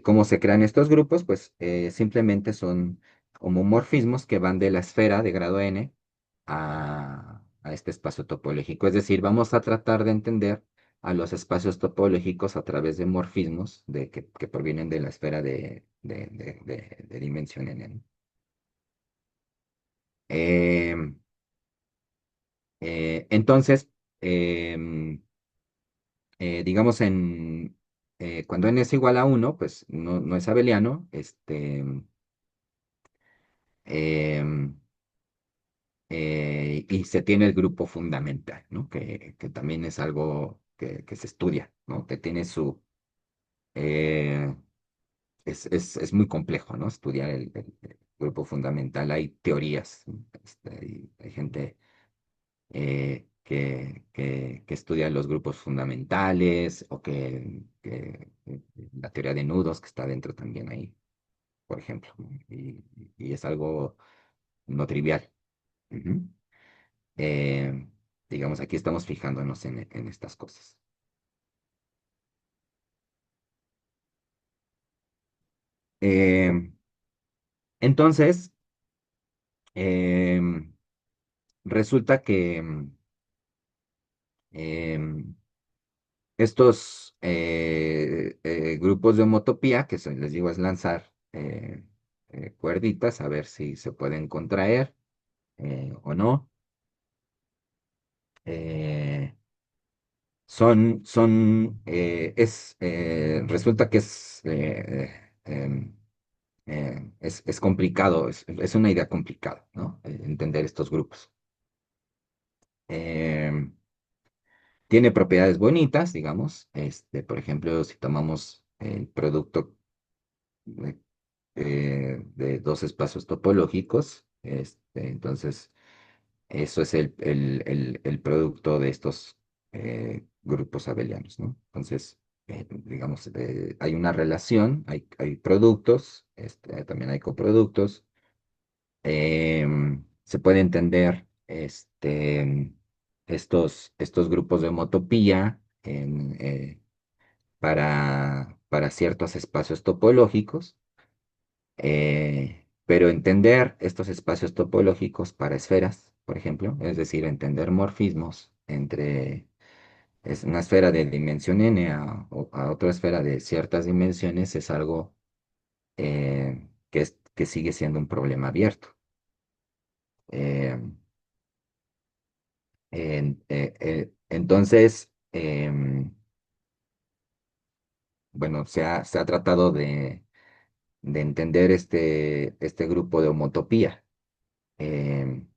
¿cómo se crean estos grupos? Pues simplemente son homomorfismos que van de la esfera de grado n a este espacio topológico. Es decir, vamos a tratar de entender a los espacios topológicos a través de morfismos que provienen de la esfera de dimensión n, ¿no? Em, entonces, em, digamos, cuando n es igual a uno, pues no es abeliano, em, y se tiene el grupo fundamental, ¿no? Que también es algo que se estudia, ¿no? Que tiene eh, es muy complejo, ¿no? Estudiar el grupo fundamental. Hay teorías, ¿no? Hay gente que estudia los grupos fundamentales o la teoría de nudos que está dentro también ahí, por ejemplo, ¿no? Y es algo no trivial. Ujú. Eh, digamos, aquí estamos fijándonos en estas cosas. Eh, entonces, eh, resulta que eh, estos grupos de homotopía, les digo es lanzar cuerditas a ver si se pueden contraer o no. Eh, resulta que es complicado, es una idea complicada, ¿no? Entender estos grupos. Em, Tiene propiedades bonitas, digamos. Por ejemplo, si tomamos el producto eh, de dos espacios topológicos, entonces eso es el producto de estos grupos abelianos, ¿no? Entonces, digamos, hay una relación, hay productos, también hay coproductos. Se puede entender estos grupos de homotopía para ciertos espacios topológicos, pero entender estos espacios topológicos para esferas, por ejemplo, es decir, entender morfismos entre es una esfera de dimensión n a otra esfera de ciertas dimensiones, es algo que sigue siendo un problema abierto. Eh, entonces, bueno, se ha tratado de entender este grupo de homotopía. em,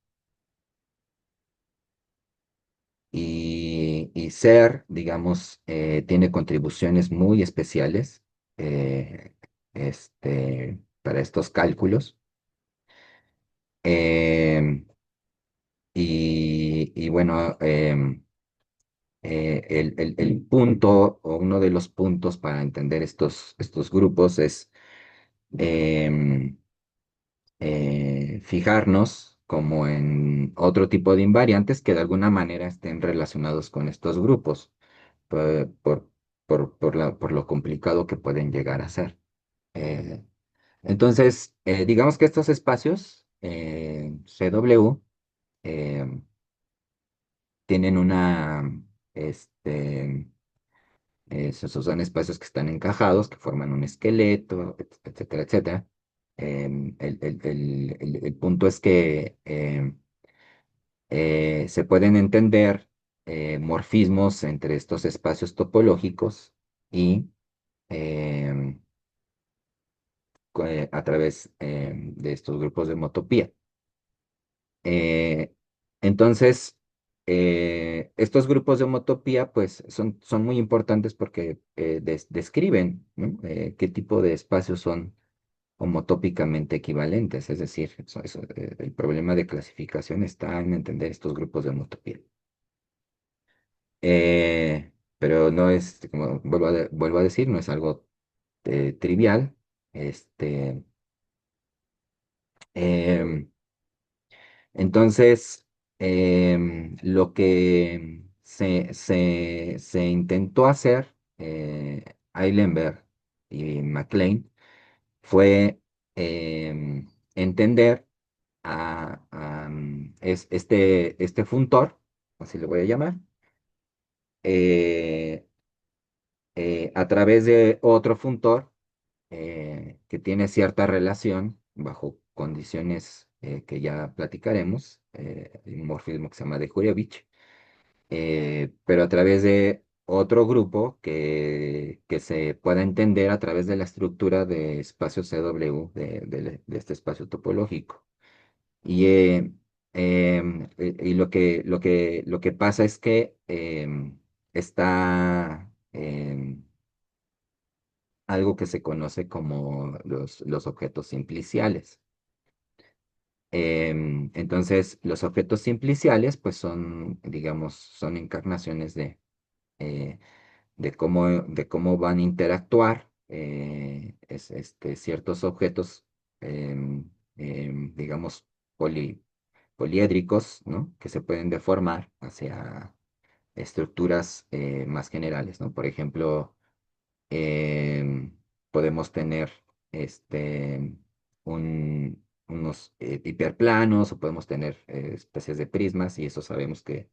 y SER, digamos, tiene contribuciones muy especiales para estos cálculos. em, y bueno, el punto o uno de los puntos para entender estos grupos es em, fijarnos como en otro tipo de invariantes que de alguna manera estén relacionados con estos grupos, por, por, por lo complicado que pueden llegar a ser. Eh, entonces, digamos que estos espacios CW eh, tienen este, esos son espacios que están encajados, que forman un esqueleto, etcétera, etcétera. El punto es que se pueden entender morfismos entre estos espacios topológicos y em, a través de estos grupos de homotopía. Eh, entonces, estos grupos de homotopía pues son muy importantes porque describen, ¿no? Qué tipo de espacios son homotópicamente equivalentes, es decir, el problema de clasificación está en entender estos grupos de homotopía. Pero no es, como vuelvo a decir, no es algo trivial. Este, em, entonces, lo que se intentó hacer, Eilenberg y MacLean, fue entender este funtor, así le voy a llamar, eh, a través de otro funtor que tiene cierta relación bajo condiciones que ya platicaremos, hay un morfismo que se llama de Jurevich, pero a través de otro grupo que se pueda entender a través de la estructura de espacio CW de este espacio topológico. Y, lo que pasa es que está algo que se conoce como los objetos simpliciales. Entonces, los objetos simpliciales, pues son, digamos, son encarnaciones eh, de cómo van a interactuar ciertos objetos, digamos, poliédricos, ¿no? Que se pueden deformar hacia estructuras más generales, ¿no? Por ejemplo, em, podemos tener unos hiperplanos o podemos tener especies de prismas y eso sabemos que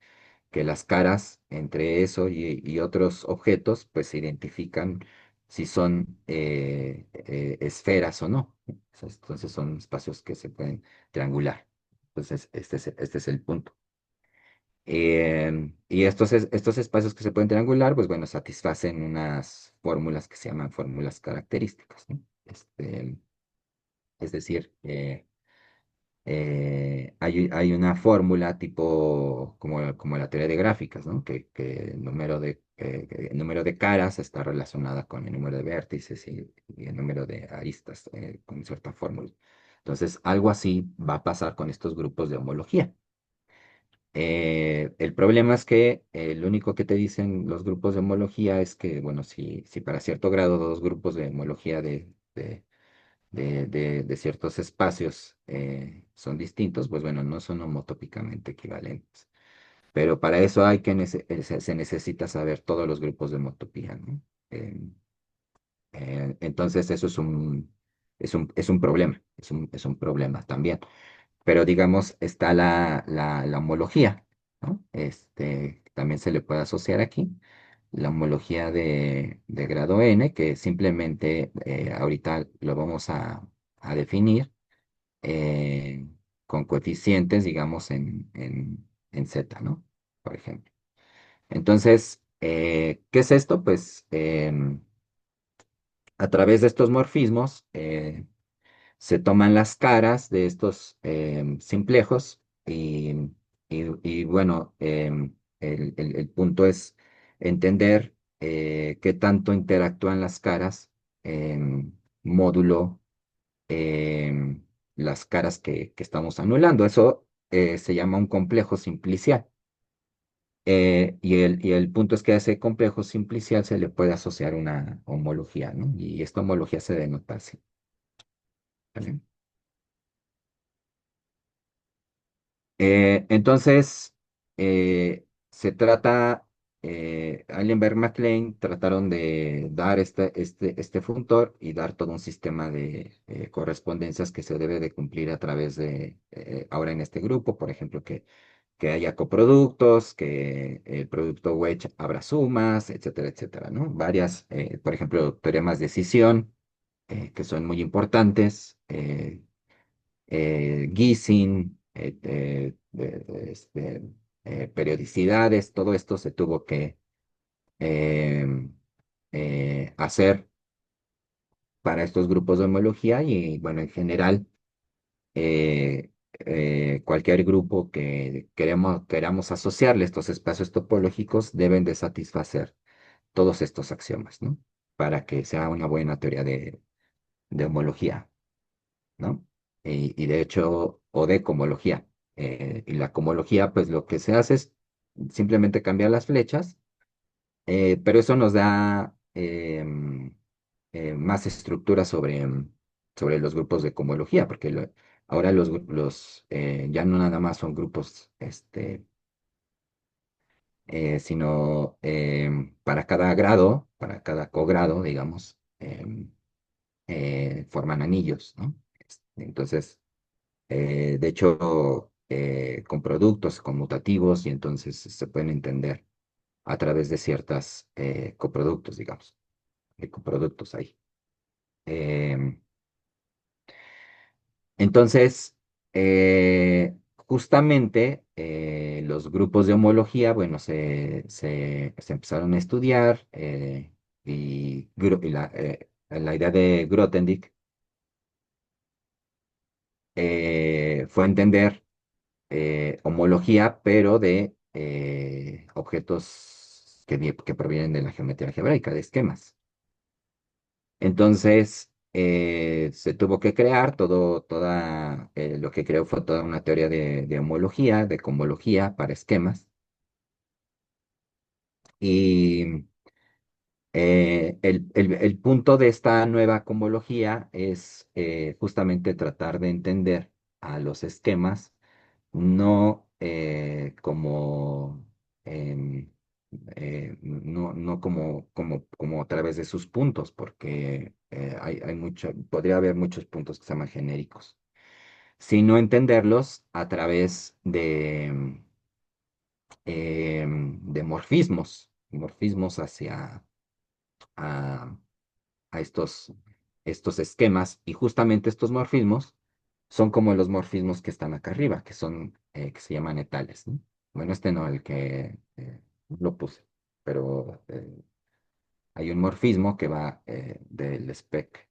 las caras entre eso y otros objetos pues se identifican si son esferas o no. Entonces son espacios que se pueden triangular. Entonces este es el punto. Y estos espacios que se pueden triangular, pues bueno, satisfacen unas fórmulas que se llaman fórmulas características, ¿no? Es decir, hay una fórmula tipo como la teoría de gráficas, ¿no? Que el número de caras está relacionada con el número de vértices y el número de aristas con cierta fórmula. Entonces, algo así va a pasar con estos grupos de homología. El problema es que lo único que te dicen los grupos de homología es que, bueno, si para cierto grado dos grupos de homología de ciertos espacios son distintos, pues bueno, no son homotópicamente equivalentes. Pero para eso se necesita saber todos los grupos de homotopía, ¿no? Eh, entonces eso es un problema, es un problema también. Pero digamos, está la homología, ¿no? También se le puede asociar aquí la homología de grado n, que simplemente ahorita lo vamos a definir eh, con coeficientes, digamos, en z, ¿no? Por ejemplo. Entonces, ¿qué es esto? Pues a través de estos morfismos se toman las caras de estos simplejos y bueno, el punto es entender qué tanto interactúan las caras módulo em, las caras que estamos anulando. Eso se llama un complejo simplicial. Y el punto es que a ese complejo simplicial se le puede asociar una homología, ¿no? Y esta homología se denota así. ¿Vale? Entonces, se trata, Eilenberg MacLean trataron de dar este funtor y dar todo un sistema de correspondencias que se debe de cumplir a través ahora en este grupo, por ejemplo, que haya coproductos, que el producto wedge abra sumas, etcétera, etcétera, ¿no? Varias, por ejemplo, teoremas de escisión, que son muy importantes. Gissing, periodicidades, todo esto se tuvo que em, hacer para estos grupos de homología y bueno, en general, cualquier grupo que queramos asociarle estos espacios topológicos deben de satisfacer todos estos axiomas, ¿no? Para que sea una buena teoría de homología. ¿No? Y de hecho, o de comología. Y la comología, pues lo que se hace es simplemente cambiar las flechas, pero eso nos da más estructura sobre los grupos de comología, porque ahora ya no nada más son grupos, sino para cada grado, para cada cogrado, digamos, forman anillos, ¿no? Entonces, de hecho, con productos conmutativos y entonces se pueden entender a través de ciertas coproductos, digamos, de coproductos ahí. Em, entonces, justamente los grupos de homología, bueno, se empezaron a estudiar y la idea de Grothendieck fue entender homología, pero de objetos que provienen de la geometría algebraica, de esquemas. Entonces, se tuvo que crear lo que creó fue toda una teoría de homología, de cohomología para esquemas. Y el punto de esta nueva cohomología es justamente tratar de entender a los esquemas no em, no como a través de sus puntos, porque podría haber muchos puntos que se llaman genéricos, sino entenderlos a través de morfismos hacia a, a estos esquemas, y justamente estos morfismos son como los morfismos que están acá arriba, que se llaman etales, ¿no? bueno, este no, el que no lo puse, pero hay un morfismo que va del spec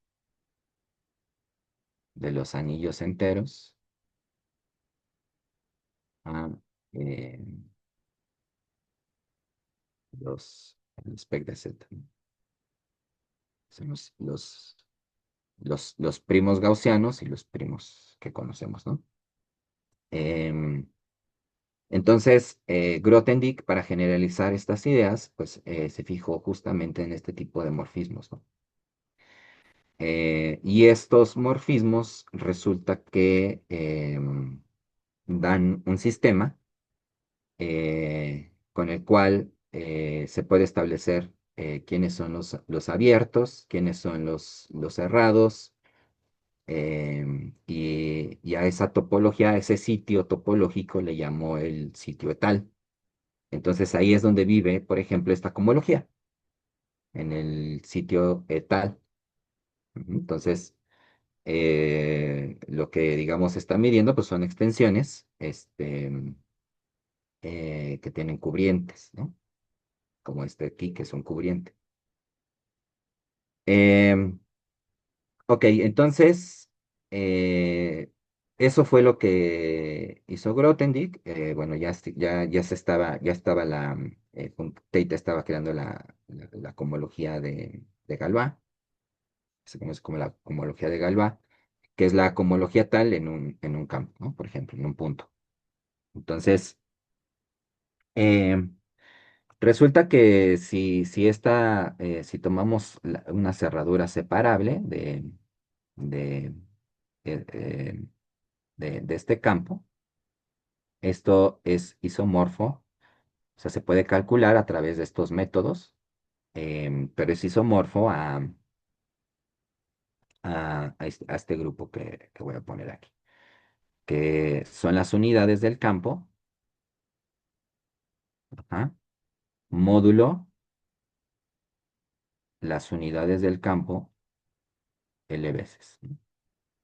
de los anillos enteros a eh, el spec de Z, ¿no? Son los primos gaussianos y los primos que conocemos, ¿no? Em, entonces, Grothendieck, para generalizar estas ideas, pues se fijó justamente en este tipo de morfismos, ¿no? Y estos morfismos resulta que dan un sistema con el cual se puede establecer quiénes son los abiertos, quiénes son los cerrados, y a esa topología, a ese sitio topológico le llamó el sitio etal. Entonces ahí es donde vive, por ejemplo, esta cohomología, en el sitio etal. Ujú. Entonces, lo que, digamos, está midiendo, pues son extensiones que tienen cubrientes, ¿no? Como este aquí, que es un cubriente. Em, ok, entonces, eh, eso fue lo que hizo Grothendieck. Bueno, ya estaba Tate estaba creando la cohomología de Galois, se conoce como la cohomología de Galois, que es la cohomología tal en un campo, ¿no? Por ejemplo, en un punto. Entonces, em, resulta que si tomamos una cerradura separable de, eh, eh, de este campo, esto es isomorfo, o sea, se puede calcular a través de estos métodos, pero es isomorfo a este grupo que voy a poner aquí, que son las unidades del campo, ajá, módulo las unidades del campo L veces, ¿no?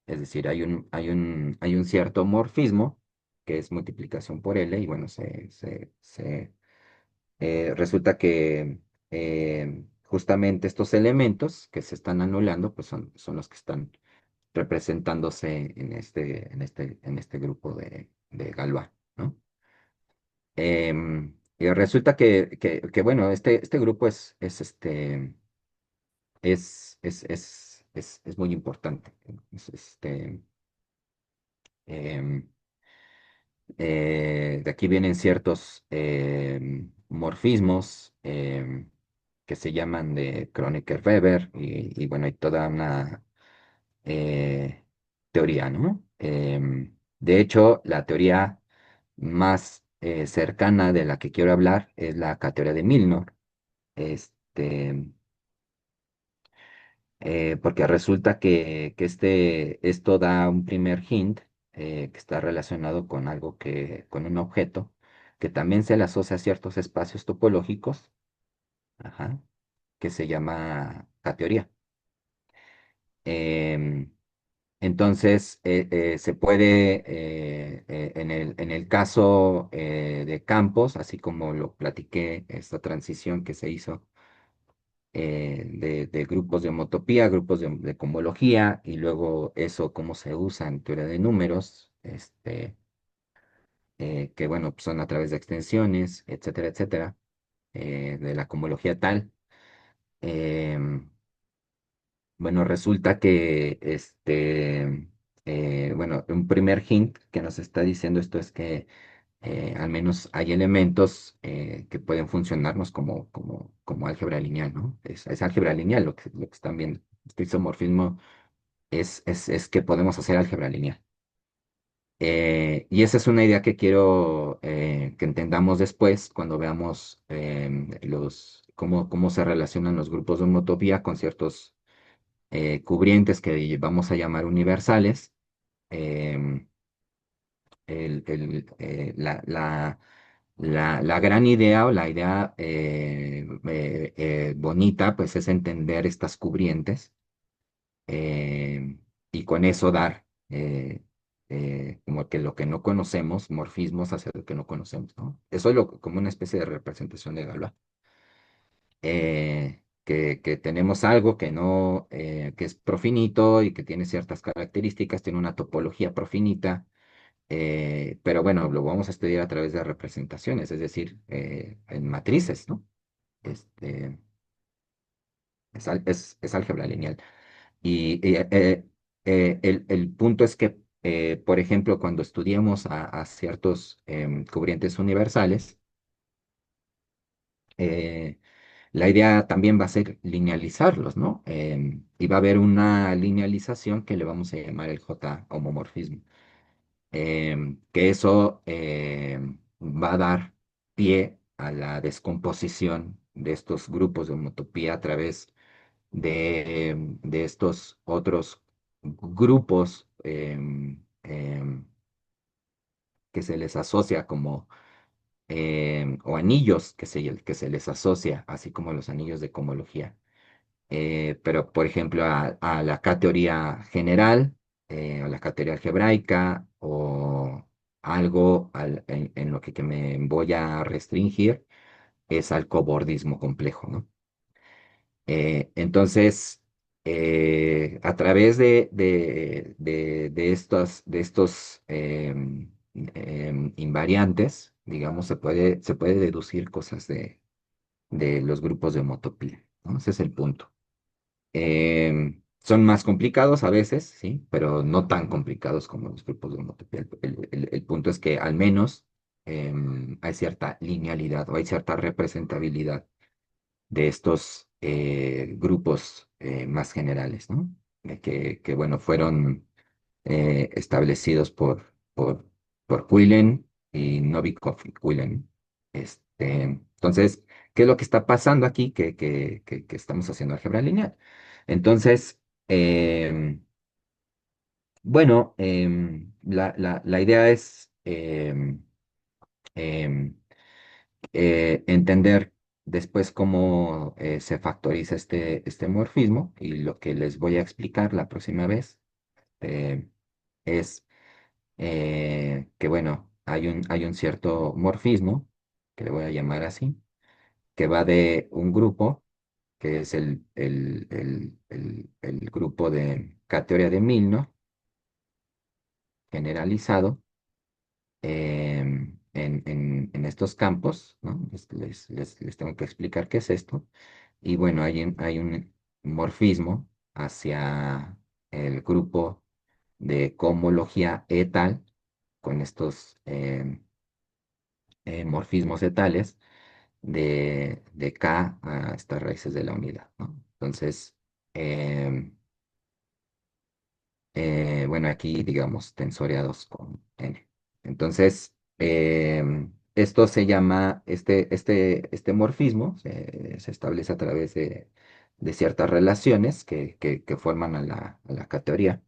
Es decir, hay un cierto morfismo, que es multiplicación por L, y bueno, resulta que justamente estos elementos que se están anulando, pues son los que están representándose en este grupo de Galois, ¿no? Y resulta que, bueno, este grupo es muy importante. Em, de aquí vienen ciertos morfismos que se llaman de Kronecker-Weber y bueno, hay toda una eh, teoría, ¿no? De hecho, la teoría más cercana de la que quiero hablar es la teoría de Milnor. Este, Porque resulta que esto da un primer hint que está relacionado con con un objeto que también se le asocia a ciertos espacios topológicos, ajá, que se llama cateoría. Em, entonces, se puede, en el caso de campos, así como lo platiqué, esta transición que se hizo de grupos de homotopía, grupos de cohomología, y luego eso, cómo se usa en teoría de números, que bueno, pues son a través de extensiones, etcétera, etcétera, de la cohomología tal. Em, bueno, resulta que, bueno, un primer hint que nos está diciendo esto es que al menos hay elementos que pueden funcionarnos como álgebra lineal, ¿no? Es álgebra lineal lo que están viendo. Este isomorfismo es que podemos hacer álgebra lineal. Y esa es una idea que quiero que entendamos después cuando veamos cómo se relacionan los grupos de homotopía con ciertos cubrientes que vamos a llamar universales. em, la gran idea o la idea bonita, pues es entender estas cubrientes y con eso dar como que lo que no conocemos, morfismos hacia lo que no conocemos, ¿no? Eso es como una especie de representación de Galois. Que tenemos algo que no, que es profinito y que tiene ciertas características, tiene una topología profinita, pero bueno, lo vamos a estudiar a través de representaciones, es decir, en matrices, ¿no? Este, es álgebra lineal. Y el punto es que, por ejemplo, cuando estudiamos a ciertos cubrientes universales, eh, la idea también va a ser linealizarlos, ¿no? Y va a haber una linealización que le vamos a llamar el J-homomorfismo, que eso va a dar pie a la descomposición de estos grupos de homotopía a través de estos otros grupos que se les asocia como, o anillos que se les asocia, así como los anillos de cohomología. Pero, por ejemplo, a la K-teoría general, a la K-teoría algebraica, o algo en lo que me voy a restringir, es al cobordismo complejo, ¿no? Entonces, a través de estos invariantes, digamos, se puede deducir cosas de los grupos de homotopía, ¿no? Ese es el punto. Son más complicados a veces, sí, pero no tan complicados como los grupos de homotopía. El punto es que al menos hay cierta linealidad o hay cierta representabilidad de estos grupos más generales, ¿no? Bueno, fueron establecidos por Quillen y Novikov y Quillen. Entonces, ¿qué es lo que está pasando aquí? Que estamos haciendo álgebra lineal. Entonces, bueno, la idea es em, entender después cómo se factoriza este morfismo y lo que les voy a explicar la próxima vez eh, es que, bueno, hay un cierto morfismo, que le voy a llamar así, que va de un grupo, que es el grupo de K-teoría de Milnor, generalizado, en estos campos, ¿no? Les tengo que explicar qué es esto. Y bueno, hay un morfismo hacia el grupo de cohomología etal, con estos morfismos etales de K a estas raíces de la unidad, ¿no? Entonces, em, bueno, aquí digamos tensoreados con n. Entonces, esto se llama, este morfismo se establece a través de ciertas relaciones que forman a la categoría.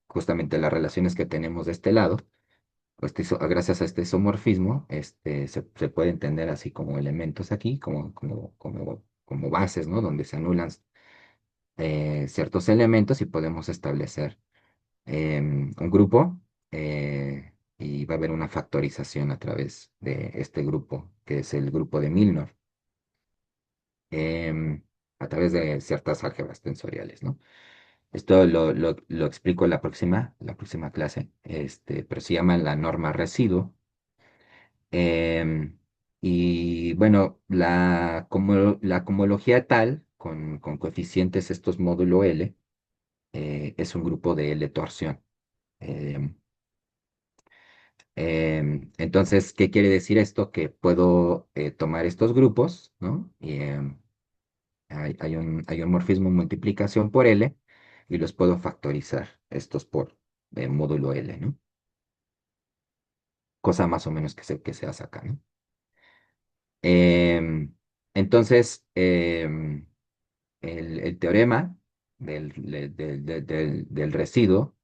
Justamente las relaciones que tenemos de este lado, pues gracias a este isomorfismo, se puede entender así como elementos aquí, como bases, ¿no? Donde se anulan ciertos elementos y podemos establecer un grupo y va a haber una factorización a través de este grupo, que es el grupo de Milnor, em, a través de ciertas álgebras tensoriales, ¿no? Esto lo explico en la próxima clase, pero se llama la norma residuo. Em, y bueno, la cohomología tal, con coeficientes estos módulo L, es un grupo de L torsión. Em, entonces, ¿qué quiere decir esto? Que puedo tomar estos grupos, ¿no? Y hay un morfismo en multiplicación por L y los puedo factorizar, estos por módulo L, ¿no? Cosa más o menos que se hace acá, ¿no? Em, entonces, el teorema del residuo,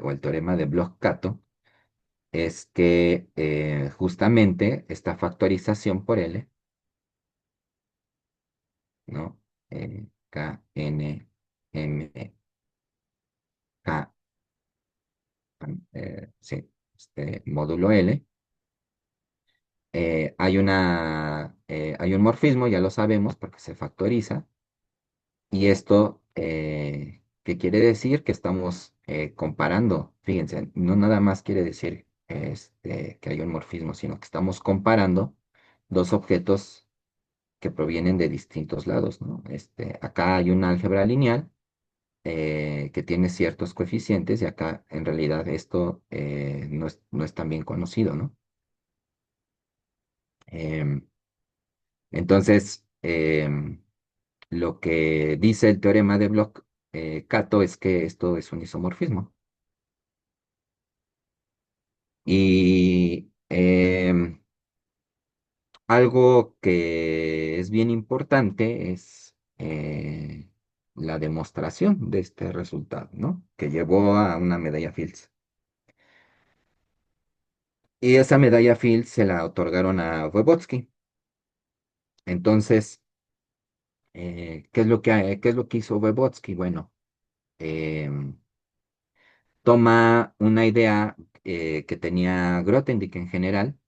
o el teorema de Bloch-Kato, es que justamente esta factorización por L, ¿no? K, N, M, K. sí, módulo L, hay un morfismo, ya lo sabemos, porque se factoriza. Y esto, ¿qué quiere decir? Que estamos comparando, fíjense, no nada más quiere decir que hay un morfismo, sino que estamos comparando dos objetos que provienen de distintos lados, ¿no? Acá hay una álgebra lineal que tiene ciertos coeficientes y acá en realidad esto no es tan bien conocido, ¿no? Em, entonces, lo que dice el teorema de Bloch-Kato es que esto es un isomorfismo. Y algo que es bien importante es la demostración de este resultado, ¿no? Que llevó a una medalla Fields. Y esa medalla Fields se la otorgaron a Wygotsky. Entonces, ¿qué es lo que hizo Wygotsky? Bueno, em, toma una idea que tenía Grothendieck en general,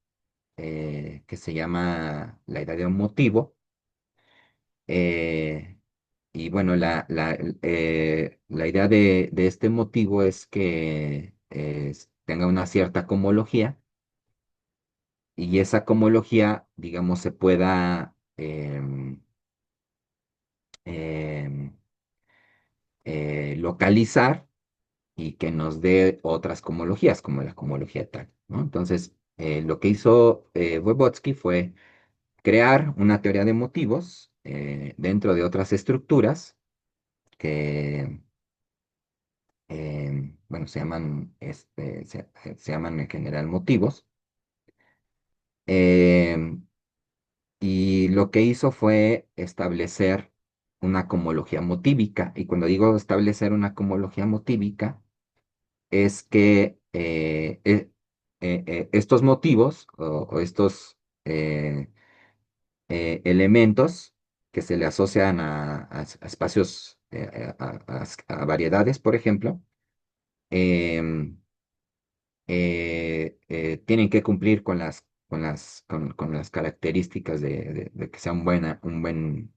que se llama la idea de un motivo. eh, y bueno, la idea de este motivo es que tenga una cierta cohomología y esa cohomología, digamos, se pueda em, localizar y que nos dé otras cohomologías, como la cohomología tal, ¿no? Entonces, lo que hizo Wygotsky fue crear una teoría de motivos dentro de otras estructuras que, bueno, se llaman en general motivos. eh, y lo que hizo fue establecer una cohomología motívica. Y cuando digo establecer una cohomología motívica, es que estos motivos o estos elementos que se le asocian a espacios, a variedades, por ejemplo, em, tienen que cumplir con las características de que sea un buen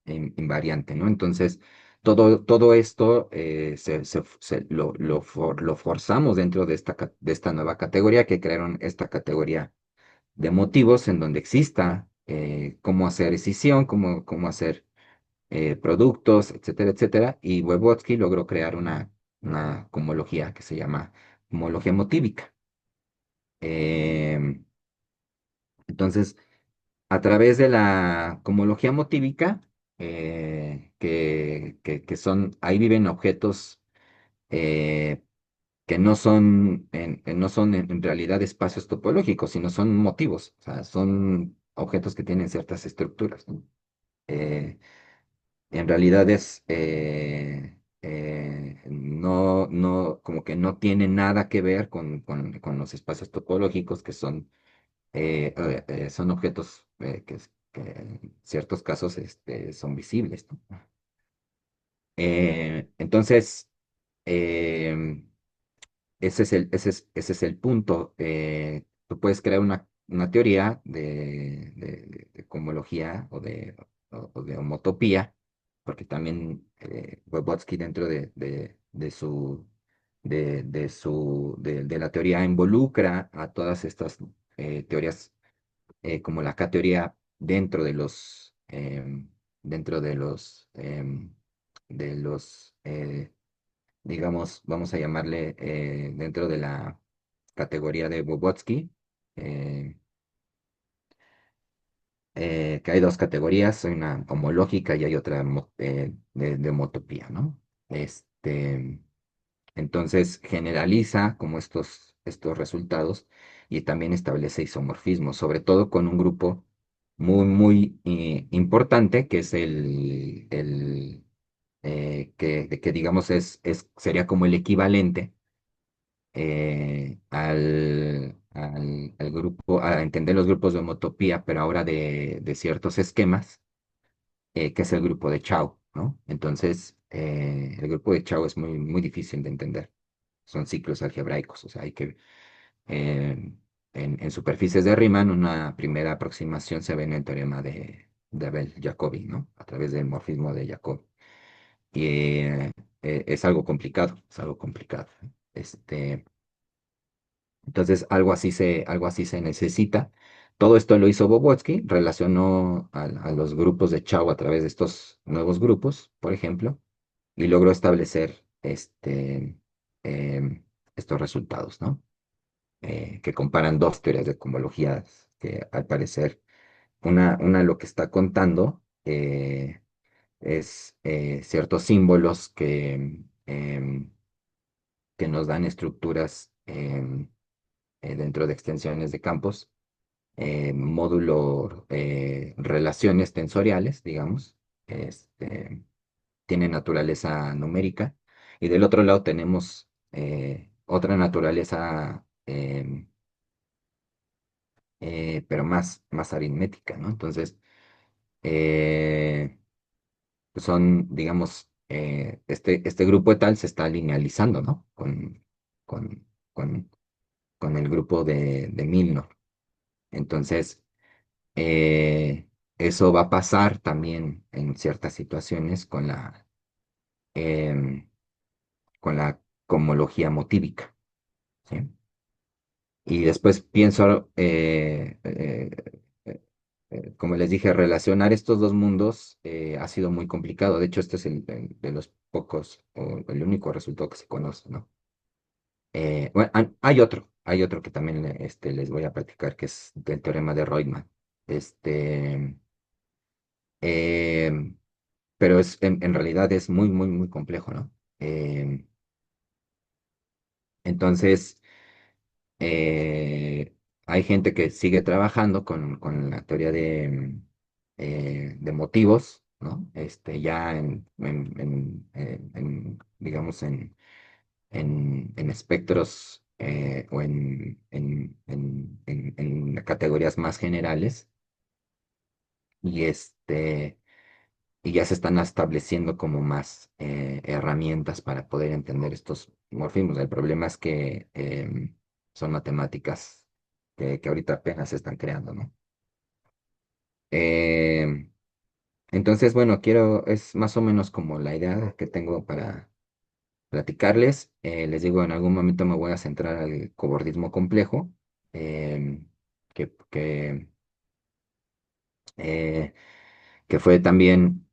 invariante, ¿no? Entonces, todo esto lo forzamos dentro de esta nueva categoría que crearon esta categoría de motivos en donde exista cómo hacer escisión, cómo hacer productos, etcétera, etcétera. Y Wygotsky logró crear una homología que se llama homología motívica. Em, entonces, a través de la homología motívica, que son, ahí viven objetos eh, que no son en realidad espacios topológicos, sino son motivos, o sea, son objetos que tienen ciertas estructuras, ¿no? Eh, en realidad como que no tiene nada que ver con los espacios topológicos, que son objetos que en ciertos casos son visibles, ¿no? Entonces, em, ese es el punto. Tú puedes crear una teoría de cohomología o de homotopía, porque también Wygotsky dentro de la teoría involucra a todas estas teorías como la K-teoría dentro de los digamos, vamos a llamarle dentro de la categoría de Vygotsky, eh, que hay dos categorías, hay una homológica y hay otra de homotopía, ¿no? Entonces generaliza como estos resultados y también establece isomorfismos, sobre todo con un grupo muy importante, que es que digamos sería como el equivalente al grupo, a entender los grupos de homotopía, pero ahora de ciertos esquemas, que es el grupo de Chao, ¿no? Entonces, el grupo de Chao es muy difícil de entender. son ciclos algebraicos, o sea, hay que, eh, en superficies de Riemann, una primera aproximación se ve en el teorema de Abel-Jacobi, ¿no? A través del morfismo de Jacobi. Y es algo complicado, es algo complicado. Este, entonces, algo así se necesita. Todo esto lo hizo Bobotsky, relacionó a los grupos de Chao a través de estos nuevos grupos, por ejemplo, y logró establecer estos resultados, ¿no? Que comparan dos teorías de cohomologías que al parecer una lo que está contando es ciertos símbolos que nos dan estructuras dentro de extensiones de campos, módulo relaciones tensoriales, digamos, este, tiene naturaleza numérica, y del otro lado tenemos otra naturaleza, pero más aritmética, ¿no? Entonces, eh, son, digamos, este grupo de tal se está linealizando, ¿no? Con, con, con el grupo de Milnor. Entonces, eso va a pasar también en ciertas situaciones em, con la cohomología motívica, ¿sí? Y después pienso, como les dije, relacionar estos dos mundos ha sido muy complicado. De hecho, este es el de los pocos, o el único resultado que se conoce, ¿no? Bueno, hay otro que también les voy a platicar, que es del teorema de Reutemann. Este, em, pero en realidad es muy complejo, ¿no? Entonces, eh, hay gente que sigue trabajando con la teoría de motivos, ¿no? Ya digamos, en espectros o en categorías más generales, y y ya se están estableciendo como más herramientas para poder entender estos morfismos. El problema es que son matemáticas que ahorita apenas se están creando, ¿no? Em, entonces, bueno, es más o menos como la idea que tengo para platicarles. Les digo, en algún momento me voy a centrar al cobordismo complejo, em, que, que, eh, que fue también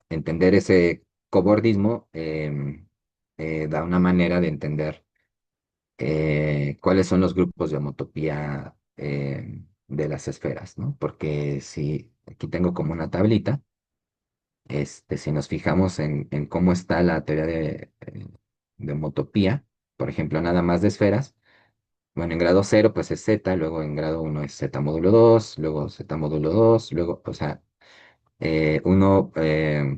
entender ese cobordismo, da una manera de entender cuáles son los grupos de homotopía de las esferas, ¿no? Porque si aquí tengo como una tablita, si nos fijamos en cómo está la teoría de homotopía, por ejemplo, nada más de esferas, bueno, en grado cero pues es Z, luego en grado uno es Z módulo 2, luego Z módulo 2, luego, o sea, uno eh,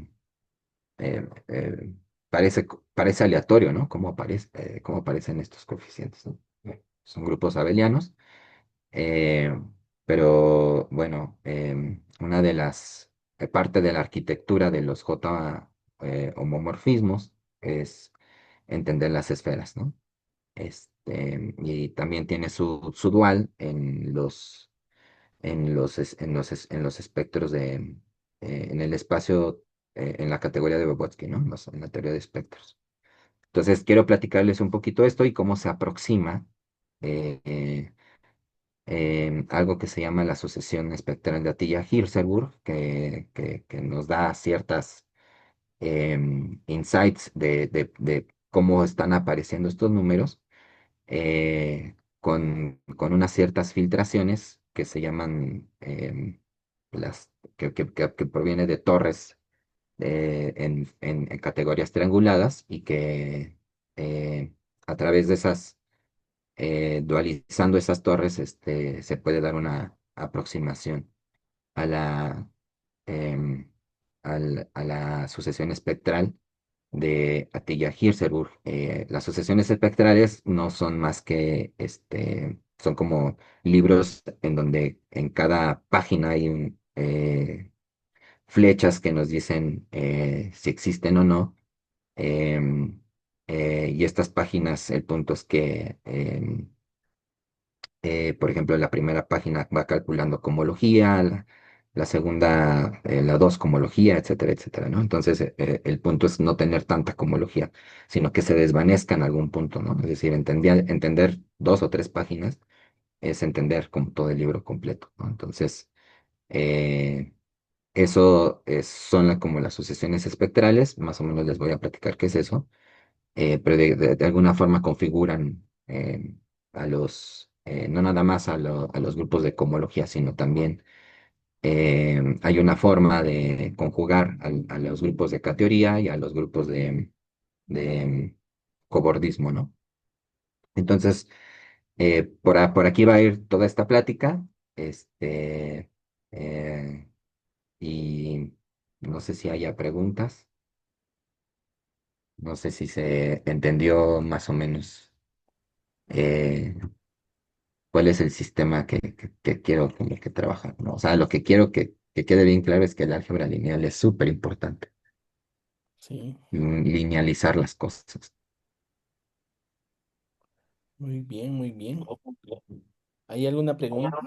eh, parece aleatorio, ¿no? Cómo aparecen estos coeficientes, ¿no? Son grupos abelianos, eh, pero bueno, una de las parte de la arquitectura de los J homomorfismos es entender las esferas, ¿no? Y también tiene su dual en los espectros en el espacio, en la categoría de Vygotsky, ¿no? En la teoría de espectros. Entonces, quiero platicarles un poquito esto y cómo se aproxima eh, algo que se llama la sucesión espectral de Atiyah-Hirzebur, que nos da ciertas insights de cómo están apareciendo estos números, con unas ciertas filtraciones que se llaman que proviene de torres en categorías trianguladas, y que a través de dualizando esas torres, se puede dar una aproximación a em, a la sucesión espectral de Atiyah-Hirzebur. Las sucesiones espectrales no son más que, son como libros en donde en cada página hay flechas que nos dicen si existen o no Em, y estas páginas, el punto es que, por ejemplo, la primera página va calculando comología, la segunda, la dos comología, etcétera, etcétera, ¿no? Entonces, el punto es no tener tanta comología, sino que se desvanezca en algún punto, ¿no? Es decir, entender dos o tres páginas es entender como todo el libro completo, ¿no? Entonces, eh, son como las sucesiones espectrales, más o menos les voy a platicar qué es eso, pero de alguna forma configuran no nada más a los grupos de cohomología, sino también hay una forma de conjugar a los grupos de categoría y a los grupos de cobordismo, ¿no? Entonces, por aquí va a ir toda esta plática, este, eh, y no sé si haya preguntas, no sé si se entendió más o menos eh, cuál es el sistema que quiero como que trabajar, ¿no? O sea, lo que quiero que quede bien claro es que el álgebra lineal es súper importante, Sí, linealizar las cosas. muy bien, muy bien. ¿Hay alguna pregunta?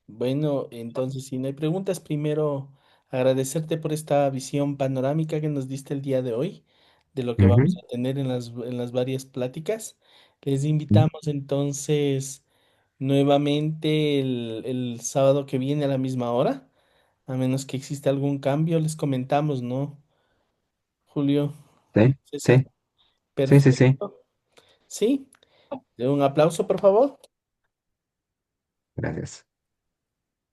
Bueno, entonces, si no hay preguntas, primero agradecerte por esta visión panorámica que nos diste el día de hoy, de lo que vamos Ujú. a tener en las varias pláticas. Les invitamos entonces nuevamente el sábado que viene a la misma hora, a menos que exista algún cambio, les comentamos, ¿no? Julio, Sí, César, sí, sí, sí, sí. perfecto. Sí, un aplauso, por favor. Gracias.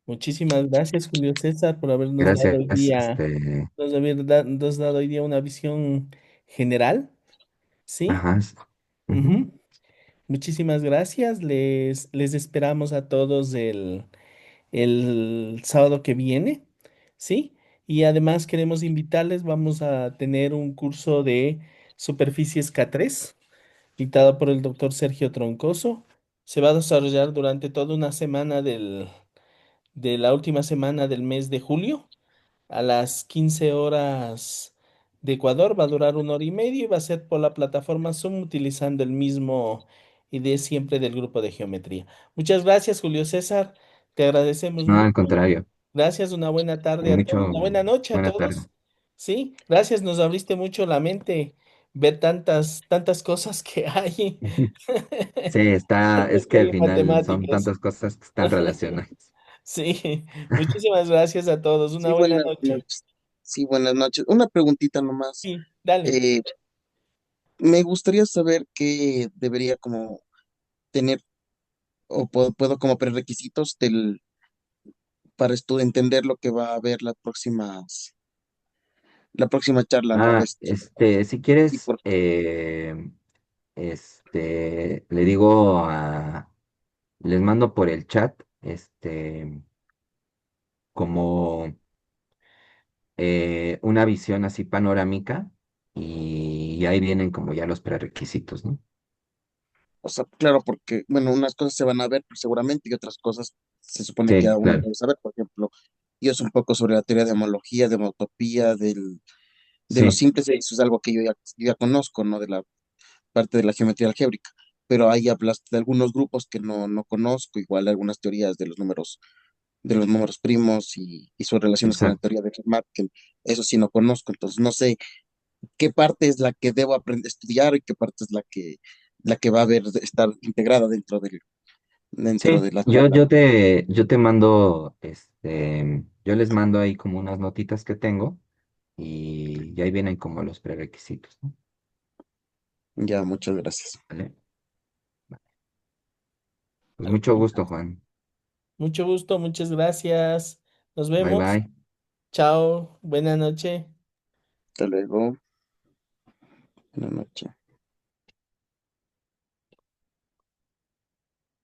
Muchísimas gracias, Julio César, por habernos dado Gracias, hoy día, este, nos dado hoy día una visión general, ¿sí? ajá. Ujú. Ujú. Muchísimas gracias. Les esperamos a todos el sábado que viene, ¿sí? Y además queremos invitarles, vamos a tener un curso de superficies K3, dictado por el doctor Sergio Troncoso. Se va a desarrollar durante toda una semana de la última semana del mes de julio a las 15 horas de Ecuador. Va a durar una hora y media y va a ser por la plataforma Zoom utilizando el mismo ID siempre del grupo de geometría. Muchas gracias, Julio César. Te agradecemos No, mucho. al contrario. Gracias, una buena tarde a todos, Mucho, una buena noche a buena tarde. todos. Sí, gracias, nos abriste mucho la mente ver tantas cosas que hay. Sí, es Tanto que que hay al en final son matemáticas. tantas cosas que están relacionadas. Sí, muchísimas gracias a todos. Una Sí, buena buenas noche. noches. Sí, buenas noches. Una preguntita nomás. Sí, dale. Eh, Me gustaría saber qué debería como tener o puedo como prerequisitos para entender lo que va a haber la próxima charla, ¿no? Ah, si Y quieres, por, le digo les mando por el chat, como una visión así panorámica y ahí vienen como ya los prerequisitos, ¿no? o sea, claro, porque, bueno, unas cosas se van a ver pues, seguramente y otras cosas se supone que Sí, aún no claro, debe saber. Por ejemplo, yo es un poco sobre la teoría de homología, de homotopía, de los sí, simples, eso es algo que yo ya conozco, ¿no? De la parte de la geometría algébrica, pero ahí hablaste de algunos grupos que no conozco, igual algunas teorías de los números primos y sus relaciones con la exacto. teoría de Fermat, que eso sí no conozco, entonces no sé qué parte es la que debo aprender a estudiar y qué parte es la que va a haber estar integrada dentro Sí, de la charla. yo te mando, yo les mando ahí como unas notitas que tengo y ahí vienen como los prerequisitos, ¿no? Ya, muchas gracias. ¿Vale? Pues mucho gusto, Juan. Mucho gusto, muchas gracias. Nos Bye vemos. bye. Chao, buena noche. Hasta luego. Buenas noches.